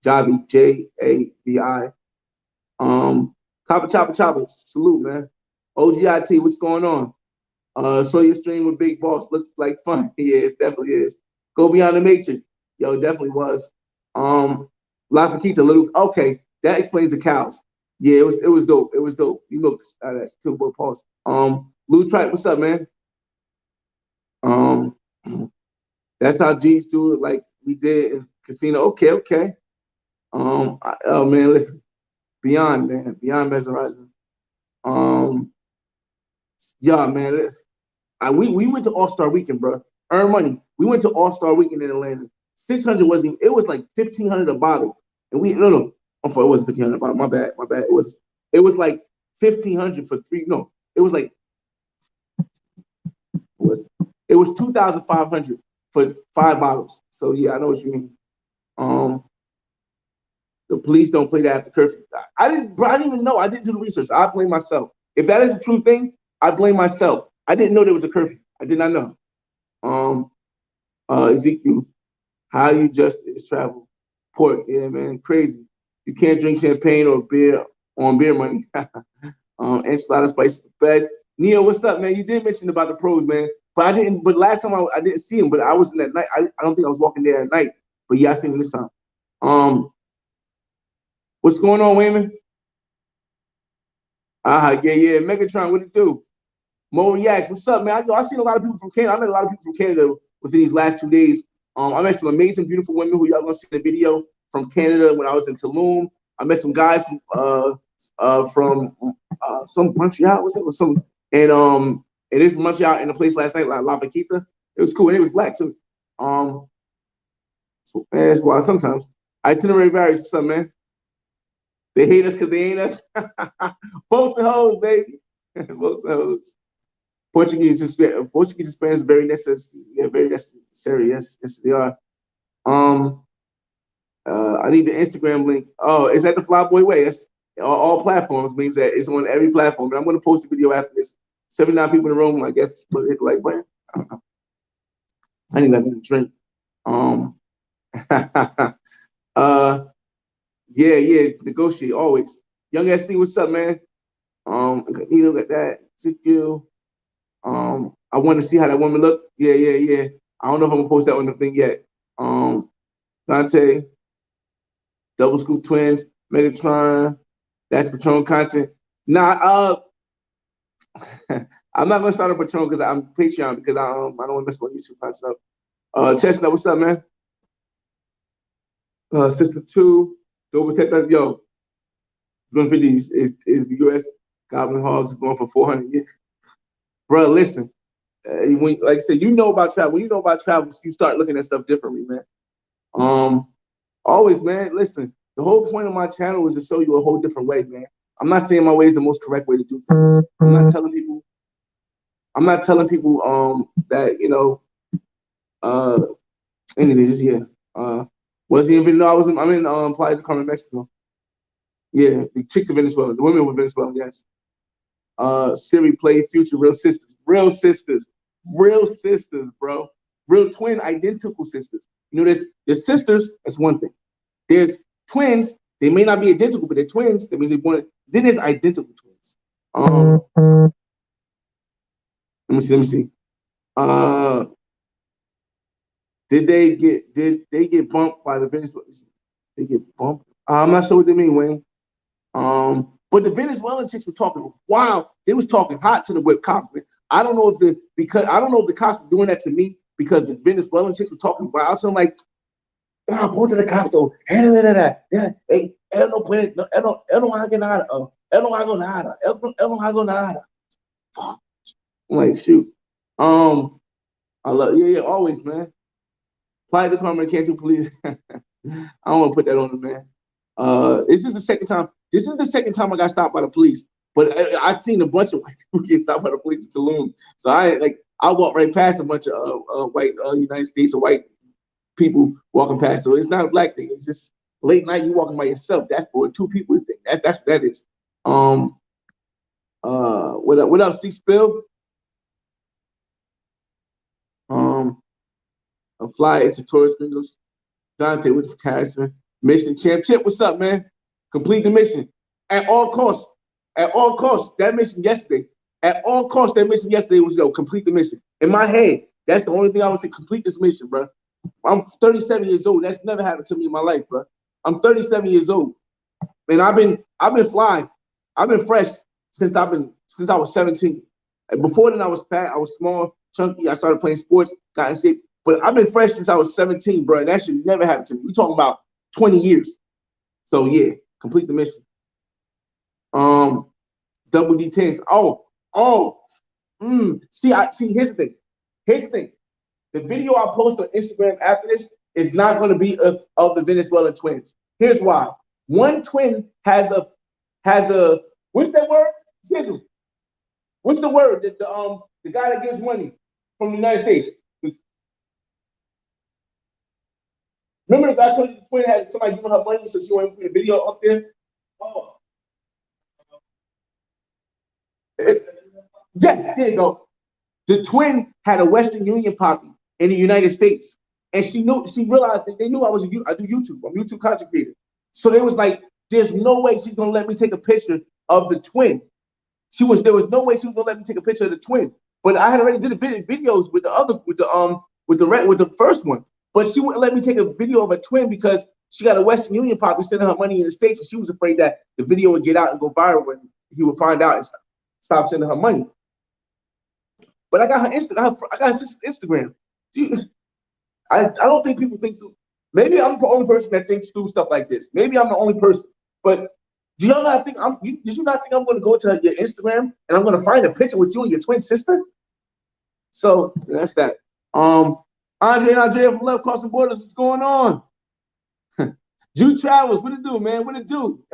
Jobby, Jabi. Copper Chopper, salute, man. OGIT, what's going on? Saw your stream with Big Boss. Looked like fun. Yeah, it definitely is. Go Beyond the Matrix. Yo, it definitely was. VaQuita, little. Okay, that explains the cows. Yeah, it was dope. You look, that's two boy pause. Lou Tripe, what's up, man? That's how G's do it, like we did in Casino. Okay. Oh man, listen, beyond mesmerizing. Yeah, man, we went to All Star Weekend, bro. Earn Money. We went to All Star Weekend in Atlanta. 600 wasn't. It was like 1,500 a bottle, and we no. I'm sorry, it wasn't 1,500 a bottle. My bad. It was like 1,500 for three. No, it was like it was 2,500 for 5 bottles. So yeah, I know what you mean. The police don't play that after curfew. I didn't even know. I didn't do the research. I blame myself. If that is a true thing, I blame myself. I didn't know there was a curfew. I did not know. Ezekiel, how you just travel? Port, yeah, man, crazy. You can't drink champagne or beer on beer money. Enchilada spice is the best. Neo, what's up, man? You did mention about the pros, man. But I didn't. But last time I didn't see him. But I was in that night. I don't think I was walking there at night. But yeah, I seen him this time. What's going on, Wayman? Yeah. Megatron, what it do? Mo Reacts, what's up, man? I seen a lot of people from Canada. I met a lot of people from Canada within these last 2 days. I met some amazing, beautiful women who y'all gonna see in the video from Canada when I was in Tulum. I met some guys from some Montreal, was it? Or some and it is from Montreal in a place last night, like La VaQuita. It was cool, and it was black too. So that's why sometimes itinerary varies. What's up, man? They hate us because they ain't us. Folks and hoes, baby. Folks and hoes. Portuguese Spanish very necessary. Yeah, very necessary. Yes, they are. I need the Instagram link. Oh, is that the Flyboy Way? That's all platforms, means that it's on every platform. And I'm gonna post a video after this. 79 people in the room, I guess, but it's like, what? I don't know. I need nothing to drink. Yeah, negotiate always. Young SC, what's up, man? You know, got that. CQ. I want to see how that woman look. Yeah. I don't know if I'm gonna post that on the thing yet. Dante, Double Scoop Twins, Megatron, that's Patron content. Nah, I'm not gonna start a Patron because I'm Patreon because I don't want to mess with YouTube content up. Chestnut, what's up, man? Sister 2, Double Tech, yo, 150 is the US Goblin Hogs going for 400. Yeah. Bro, listen. When, like I said, you know about travel. When you know about travel, you start looking at stuff differently, man. Always, man. Listen, the whole point of my channel is to show you a whole different way, man. I'm not saying my way is the most correct way to do things. I'm I'm not telling people that anything. Just wasn't even know I'm in Playa de Carmen, Mexico. Yeah, the chicks of Venezuela, the women were Venezuelan. Yes. Siri played Future, real sisters, bro, real twin, identical sisters. There's sisters. That's one thing. There's twins. They may not be identical, but they're twins. That means they want. Then there's identical twins. Let me see. Uh, did they get bumped by the Venezuelans? They get bumped. I'm not sure what they mean, Wayne. But the Venezuelan chicks were talking wow. They was talking hot to the whip cops. I don't know if the cops were doing that to me because the Venezuelan chicks were talking wild. So I'm like, ponte de capto, él no puede, él no haga nada, él no hago nada, él no hago nada. Fuck. I'm like, shoot. I love, yeah, always, man. Playa de Carmen, can't do police. I don't want to put that on the man. This is the second time. This is the second time I got stopped by the police. But I've seen a bunch of white people get stopped by the police in Tulum. So I walked right past a bunch of white United States or white people walking past. So it's not a black thing. It's just late night you walking by yourself. That's for two people's thing. That's what that is. What up, C Spill? A fly into tourist windows. Dante with the Cashman. Mission champ. Chip, what's up, man? Complete the mission. At all costs. At all costs. That mission yesterday. At all costs, that mission yesterday was complete the mission. In my head, that's the only thing I was to complete this mission, bro. I'm 37 years old. That's never happened to me in my life, bro. I'm 37 years old. And I've been flying. I've been fresh since I was 17. And before then I was fat, I was small, chunky. I started playing sports, got in shape. But I've been fresh since I was 17, bro. And that should never happen to me. We're talking about 20 years. So yeah, complete the mission. Double D10s. See, here's the thing. The video I post on Instagram after this is not going to be of the Venezuelan twins. Here's why. One twin has a what's that word? Chisel. What's the word that the guy that gives money from the United States? Remember the guy told you the twin had somebody giving her money so she wanted to put a video up there? Oh. Yes, there you go. The twin had a Western Union poppy in the United States. And she realized that they knew I do YouTube. I'm a YouTube content creator. So they was like, there's no way she's gonna let me take a picture of the twin. There was no way she was gonna let me take a picture of the twin. But I had already did videos with the first one. But she wouldn't let me take a video of a twin because she got a Western Union poppy sending her money in the States, and she was afraid that the video would get out and go viral and he would find out and stop sending her money. But I got her Instagram. I don't think people think through. Maybe I'm the only person that thinks through stuff like this. Maybe I'm the only person. But do y'all not think did you not think I'm going to go to your Instagram and I'm going to find a picture with you and your twin sister? So that's that. Andre and Andrea from Love Crossing Borders, what's going on? Jude Travels, what it do, man? What it do?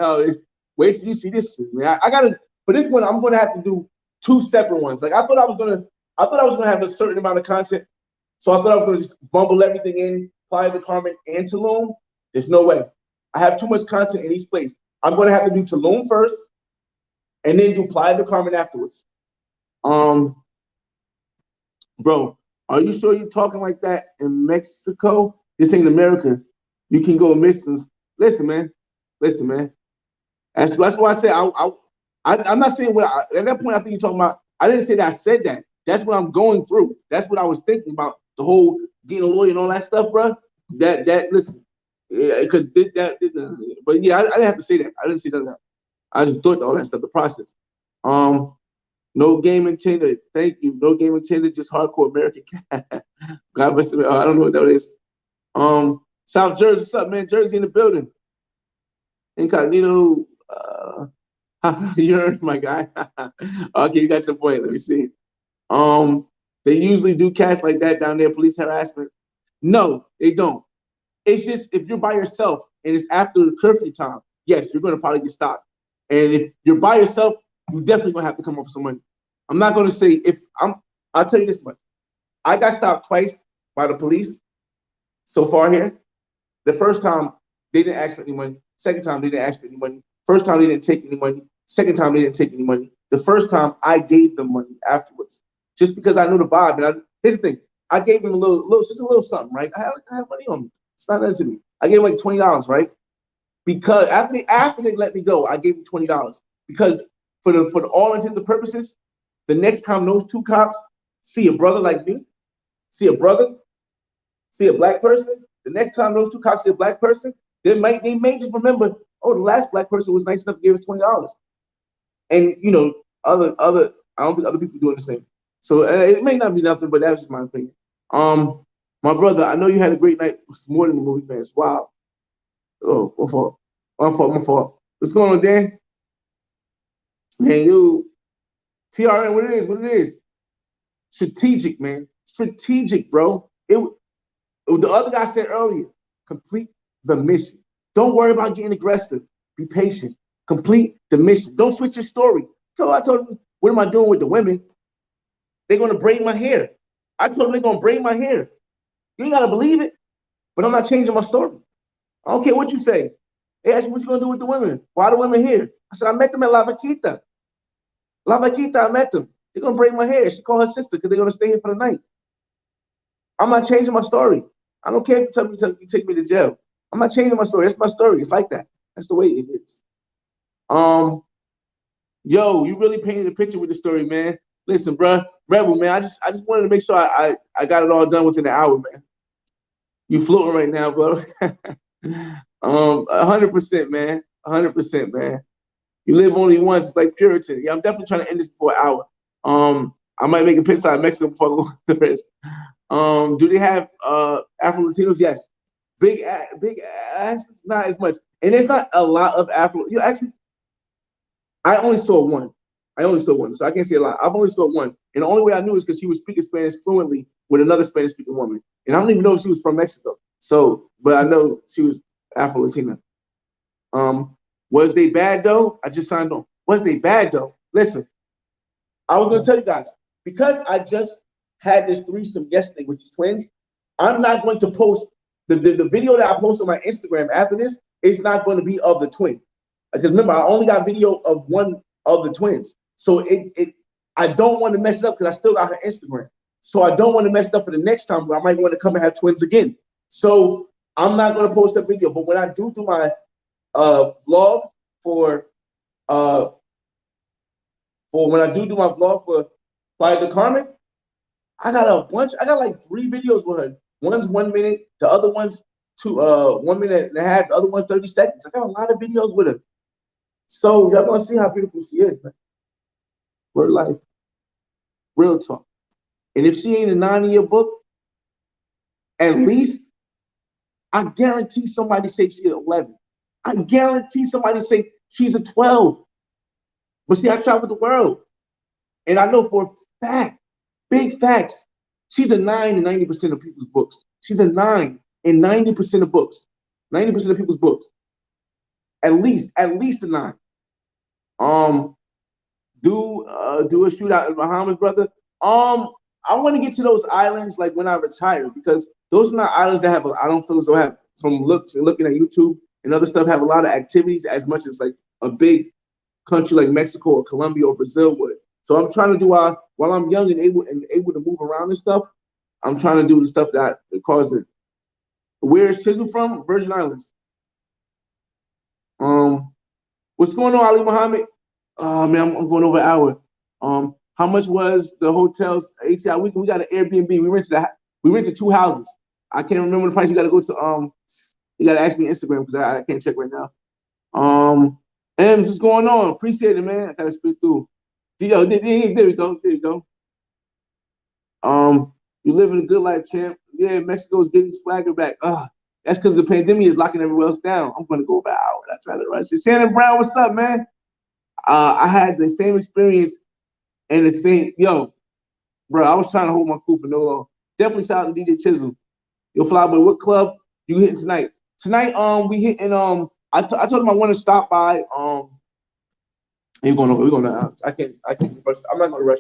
Wait till you see this, man. I gotta for this one. I'm gonna have to do two separate ones. Like I thought I was gonna have a certain amount of content, so I thought I was gonna just bumble everything in, Playa de Carmen and Tulum. There's no way. I have too much content in each place. I'm gonna have to do Tulum first, and then do Playa de Carmen afterwards. Bro, are you sure you're talking like that in Mexico? This ain't America. You can go missing. Listen, man. That's why I said I'm not saying at that point I think you're talking about. I didn't say that I said that. That's what I'm going through. That's what I was thinking about, the whole getting a lawyer and all that stuff, bro. Listen, yeah, because but yeah, I didn't have to say that. I didn't say that. I just thought all that stuff, the process. No game intended. Thank you. No game intended. Just hardcore American cat. God bless you. I don't know what that is. South Jersey, what's up, man? Jersey in the building. Incognito. You heard my guy. Okay, you got your point. Let me see. They usually do cats like that down there, police harassment. No, they don't. It's just if you're by yourself and it's after the curfew time, yes, you're gonna probably get stopped. And if you're by yourself, you're definitely gonna have to come up with some money. I'm not gonna say if I'm I'll tell you this much. I got stopped twice by the police so far here. The first time they didn't ask for any money. Second time they didn't ask for any money. First time they didn't take any money. Second time they didn't take any money. The first time I gave them money afterwards, just because I knew the vibe. And here's the thing: I gave them just a little something, right? I have money on me. It's not nothing to me. I gave them like $20, right? Because after they let me go, I gave them $20 because for the all intents and purposes, the next time those two cops see a brother like me, see a brother, see a black person, the next time those two cops see a black person, they may just remember, oh, the last black person was nice enough to give us $20. And other I don't think other people doing the same. So it may not be nothing, but that's just my opinion. My brother, I know you had a great night. It's more than the movie, man. It's wild. Oh, my fault. What's going on, Dan? Man, you TRN, what it is. Strategic, man. Strategic, bro. The other guy said earlier, complete the mission. Don't worry about getting aggressive. Be patient. Complete the mission. Don't switch your story. So I told him, what am I doing with the women? They're gonna braid my hair. I told them they're gonna braid my hair. You ain't gotta believe it, but I'm not changing my story. I don't care what you say. They asked me what you gonna do with the women. Why the women here? I said I met them at La VaQuita. La VaQuita, I met them. They're gonna braid my hair. She called her sister because they're gonna stay here for the night. I'm not changing my story. I don't care if you take me to jail. I'm not changing my story. That's my story. It's like that. That's the way it is. Yo, you really painted a picture with the story, man. Listen, bro, Rebel, man. I just wanted to make sure I got it all done within an hour, man. You floating right now, bro. 100%, man. 100%, man. You live only once. It's like Puritan. Yeah, I'm definitely trying to end this before an hour. I might make a pitch out of Mexico before I go to the rest. Do they have Afro Latinos? Yes. Big ass, not as much. And there's not a lot of Afro. Actually, I only saw one. So I can't say a lot. I've only saw one. And the only way I knew is because she was speaking Spanish fluently with another Spanish speaking woman. And I don't even know if she was from Mexico. So, but I know she was Afro Latina. Was they bad though? I just signed on. Was they bad though? Listen, I was gonna tell you guys, because I just had this threesome yesterday with these twins, I'm not going to post the video that I post on my Instagram after this is not going to be of the twin. Because remember, I only got video of one of the twins. So I don't want to mess it up because I still got her Instagram. So I don't want to mess it up for the next time where I might want to come and have twins again. So I'm not going to post that video. But when I do my vlog for when I do my vlog for Playa Carmen, I got a bunch. I got like 3 videos with her. One's 1 minute, the other one's 1 minute and a half, the other one's 30 seconds. I got a lot of videos with her. So y'all gonna see how beautiful she is, man. Real life, real talk. And if she ain't a 9-year book, at least I guarantee somebody say she's 11. I guarantee somebody say she's a 12. But see, I travel the world, and I know for a fact, big facts, she's a 9 in 90% of people's books. She's a 9 in 90% of books, 90% of people's books. At least a 9. Do a shootout in Bahamas, brother. I want to get to those islands like when I retire because those are not islands that have. I don't feel as though have from looking at YouTube and other stuff have a lot of activities as much as like a big country like Mexico or Colombia or Brazil would. So I'm trying to do while I'm young and able to move around and stuff. I'm trying to do the stuff that caused it. Where is Chisel from? Virgin Islands. What's going on, Ali Muhammad? Man, I'm going over an hour. How much was the hotel's ATI? We got an Airbnb. We rented 2 houses. I can't remember the price. You got to go to You got to ask me Instagram because I can't check right now. Ems, what's going on? Appreciate it, man. I gotta speak through. There we go. There you go. You living a good life, champ. Yeah, Mexico's getting swagger back. That's because the pandemic is locking everywhere else down. I'm gonna go about hour. I try to rush it. Shannon Brown, what's up, man? I had the same experience and the same bro. I was trying to hold my cool for no long. Definitely shout out to DJ Chisholm. Yo, Flyboy, what club you hitting tonight? Tonight, we hitting I told him I want to stop by. We're gonna. I can't rush. I'm not gonna rush.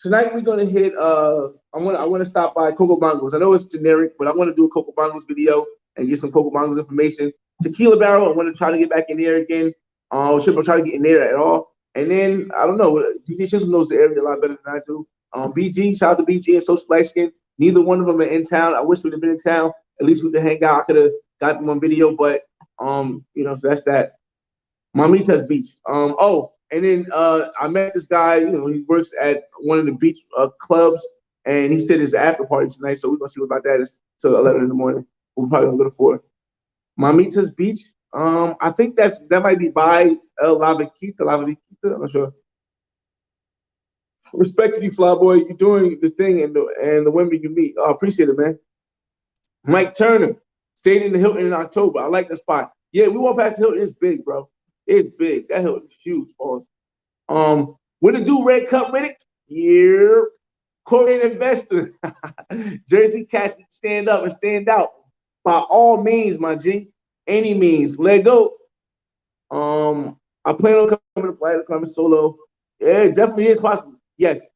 tonight we're gonna hit. I wanna stop by Coco Bongos. I know it's generic, but I want to do a Coco Bongos video and get some Coco Bongos information. Tequila Barrel. I want to try to get back in there again. Should I try to get in there at all? And then I don't know. DJ Chisholm knows the area a lot better than I do. BG, shout out to BG and Social Light Skin. Neither one of them are in town. I wish we'd have been in town. At least we could hang out. I could have got them on video, but so that's that. Mamita's Beach. And then I met this guy. He works at one of the beach clubs, and he said it's an after party tonight. So we're gonna see what about that. It's till 11 in the morning. We're probably gonna go to 4. Mamita's Beach. I think that might be by La Vaquita. I'm not sure. Respect to you, Flyboy. You're doing the thing, and the women you meet. Oh, appreciate it, man. Mike Turner stayed in the Hilton in October. I like the spot. Yeah, we walked past the Hilton. It's big, bro. It's big. That Hilton is huge, boss. What to do, Red Cup Riddick? Yeah. Korean investor. Jersey cats stand up and stand out. By all means, my G. Any means. Let go. I plan on coming to Playa Carmen solo. Yeah, it definitely is possible. Yes.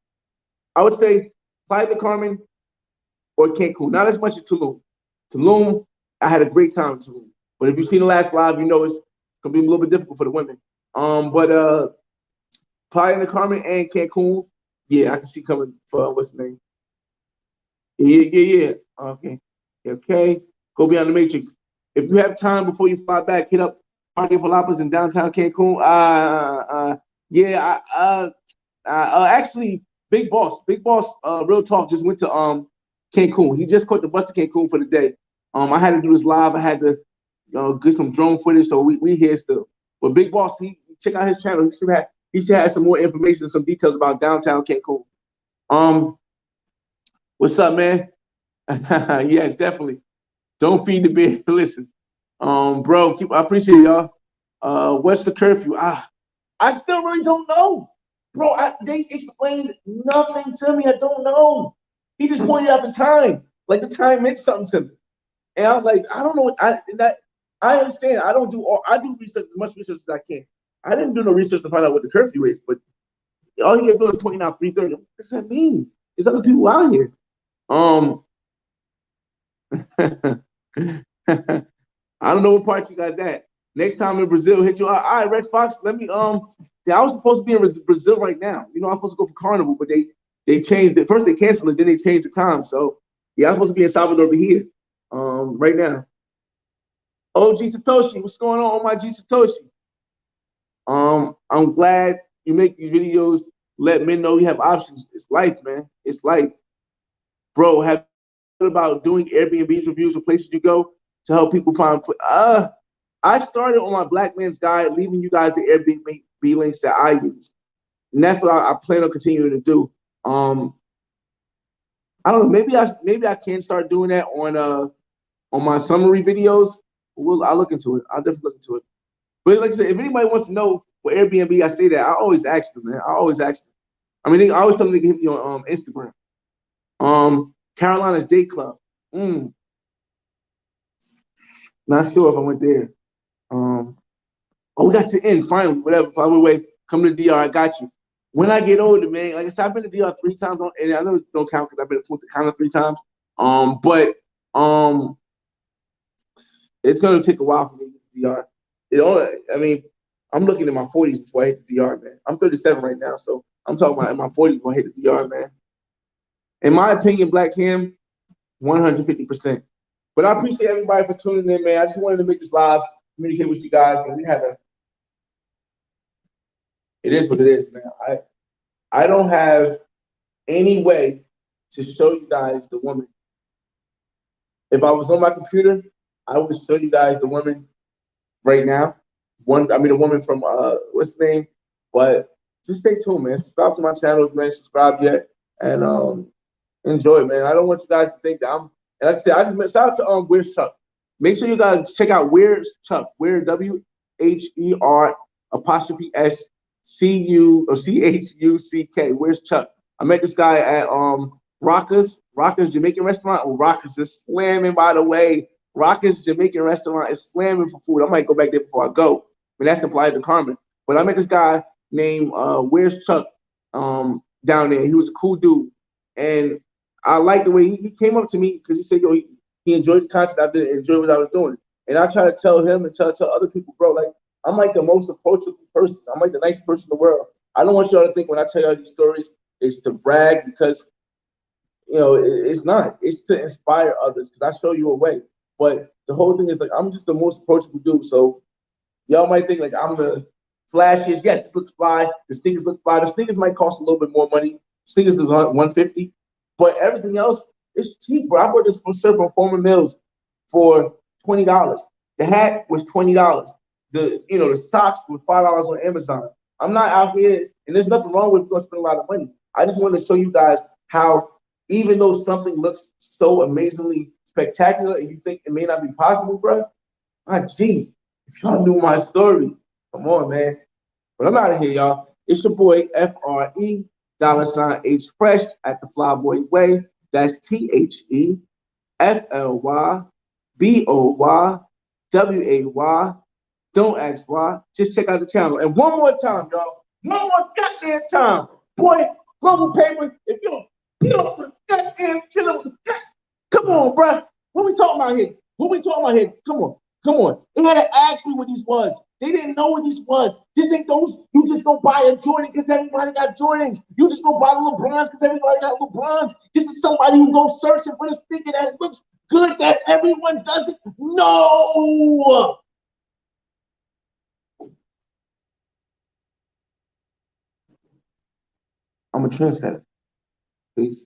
I would say Playa Carmen or Cancun. Not as much as Tulum. Tulum, I had a great time in Tulum. But if you've seen the last live, you know it's gonna be a little bit difficult for the women. But Playa Carmen and Cancun, yeah, I can see coming for what's the name? Yeah. Okay. Go beyond the matrix. If you have time before you fly back, hit up Parque Palapas in downtown Cancun. Actually, Big Boss, real talk, just went to Cancun. He just caught the bus to Cancun for the day. I had to do this live. I had to get some drone footage, so we here still. But Big Boss, he check out his channel. He should have some more information, some details about downtown Cancun. What's up, man? Yes, definitely. Don't feed the bear. Listen, bro, I appreciate y'all. What's the curfew? I still really don't know, bro. They explained nothing to me. I don't know. He just pointed out the time, like the time meant something to me, and I'm like, I don't know what I understand. I do research, as much research as I can. I didn't do no research to find out what the curfew is, but all he kept doing is pointing out 3:30. What does that mean? There's other people out here. I don't know what part you guys at. Next time in Brazil, hit you. All right, Rex Fox. Let me. I was supposed to be in Brazil right now. I'm supposed to go for Carnival, but they changed it. First they canceled it, then they changed the time. So yeah, I'm supposed to be in Salvador Bahia. Right now. OG Satoshi, what's going on, my G Satoshi? I'm glad you make these videos. Let men know you have options. It's life, man. It's life, bro. Have you thought about doing Airbnb reviews of places you go to help people find? I started on my Black Man's Guide, leaving you guys the Airbnb links that I use, and that's what I plan on continuing to do. I don't know. Maybe I can start doing that on my summary videos. I'll look into it. I'll definitely look into it. But like I said, if anybody wants to know what Airbnb I stayed at, I always ask them, man. I always ask them. I mean, I always tell them to hit me on Instagram. Carolina's Date Club. Not sure if I went there. We got to end finally. Whatever. Finally, wait. Come to DR. I got you. When I get older, man. Like I said, I've been to DR 3 times, and I know it don't count because I've been to Punta Cana 3 times. But it's gonna take a while for me to get to DR. I mean, I'm looking at my 40s before I hit the DR, man. I'm 37 right now, so I'm talking about in my 40s before I hit the DR, man. In my opinion, Black Cam, 150%. But I appreciate everybody for tuning in, man. I just wanted to make this live, communicate with you guys, and it is what it is, man. I don't have any way to show you guys the woman. If I was on my computer, I would show you guys the woman right now. The woman from what's the name? But just stay tuned, man. Subscribe to my channel if you ain't subscribed yet, and enjoy, man. I don't want you guys to think that I'm. And like I said, shout out to Where's Chuck. Make sure you guys check out Where's Chuck. Where WHER apostrophe SCUCK. Where's Chuck? I met this guy at Rocker's Jamaican restaurant. Oh, Rocker's is slamming, by the way. Rocker's Jamaican restaurant is slamming for food. I might go back there before I go. I mean, that's applied to Carmen. But I met this guy named Where's Chuck down there. He was a cool dude, and I like the way he came up to me because he said, "Yo, he enjoyed the content. I did enjoy what I was doing." And I try to tell him and tell other people, bro, like I'm like the most approachable person. I'm like the nicest person in the world. I don't want y'all to think when I tell y'all these stories, it's to brag because it's not. It's to inspire others because I show you a way. But the whole thing is like I'm just the most approachable dude. So y'all might think like I'm the flashiest. Yes, it looks fly. The sneakers look fly. The sneakers might cost a little bit more money. Sneakers is 150, but everything else is cheap, bro. I bought this shirt from Former Mills for $20. The hat was $20. The socks were $5 on Amazon. I'm not out here, and there's nothing wrong with going to spend a lot of money. I just want to show you guys how, even though something looks so amazingly spectacular, and you think it may not be possible, bro, my G, if y'all knew my story, come on, man. But I'm out of here, y'all. It's your boy FRE $H Fresh at the Flyboy Way. That's TheFlyBoyway. Don't ask why. Just check out the channel. And one more time, y'all. One more goddamn time. Boy, Global Paper, if you don't peel up the goddamn chiller with the come on, bro. What we talking about here? What we talking about here? Come on. Come on. They had to ask me what these was. They didn't know what these was. This ain't those. You just go buy a Jordan because everybody got Jordans. You just go buy the LeBrons because everybody got LeBrons. This is somebody who goes searching for the sneaker that looks good that everyone doesn't. No. I'm a trendsetter. Peace.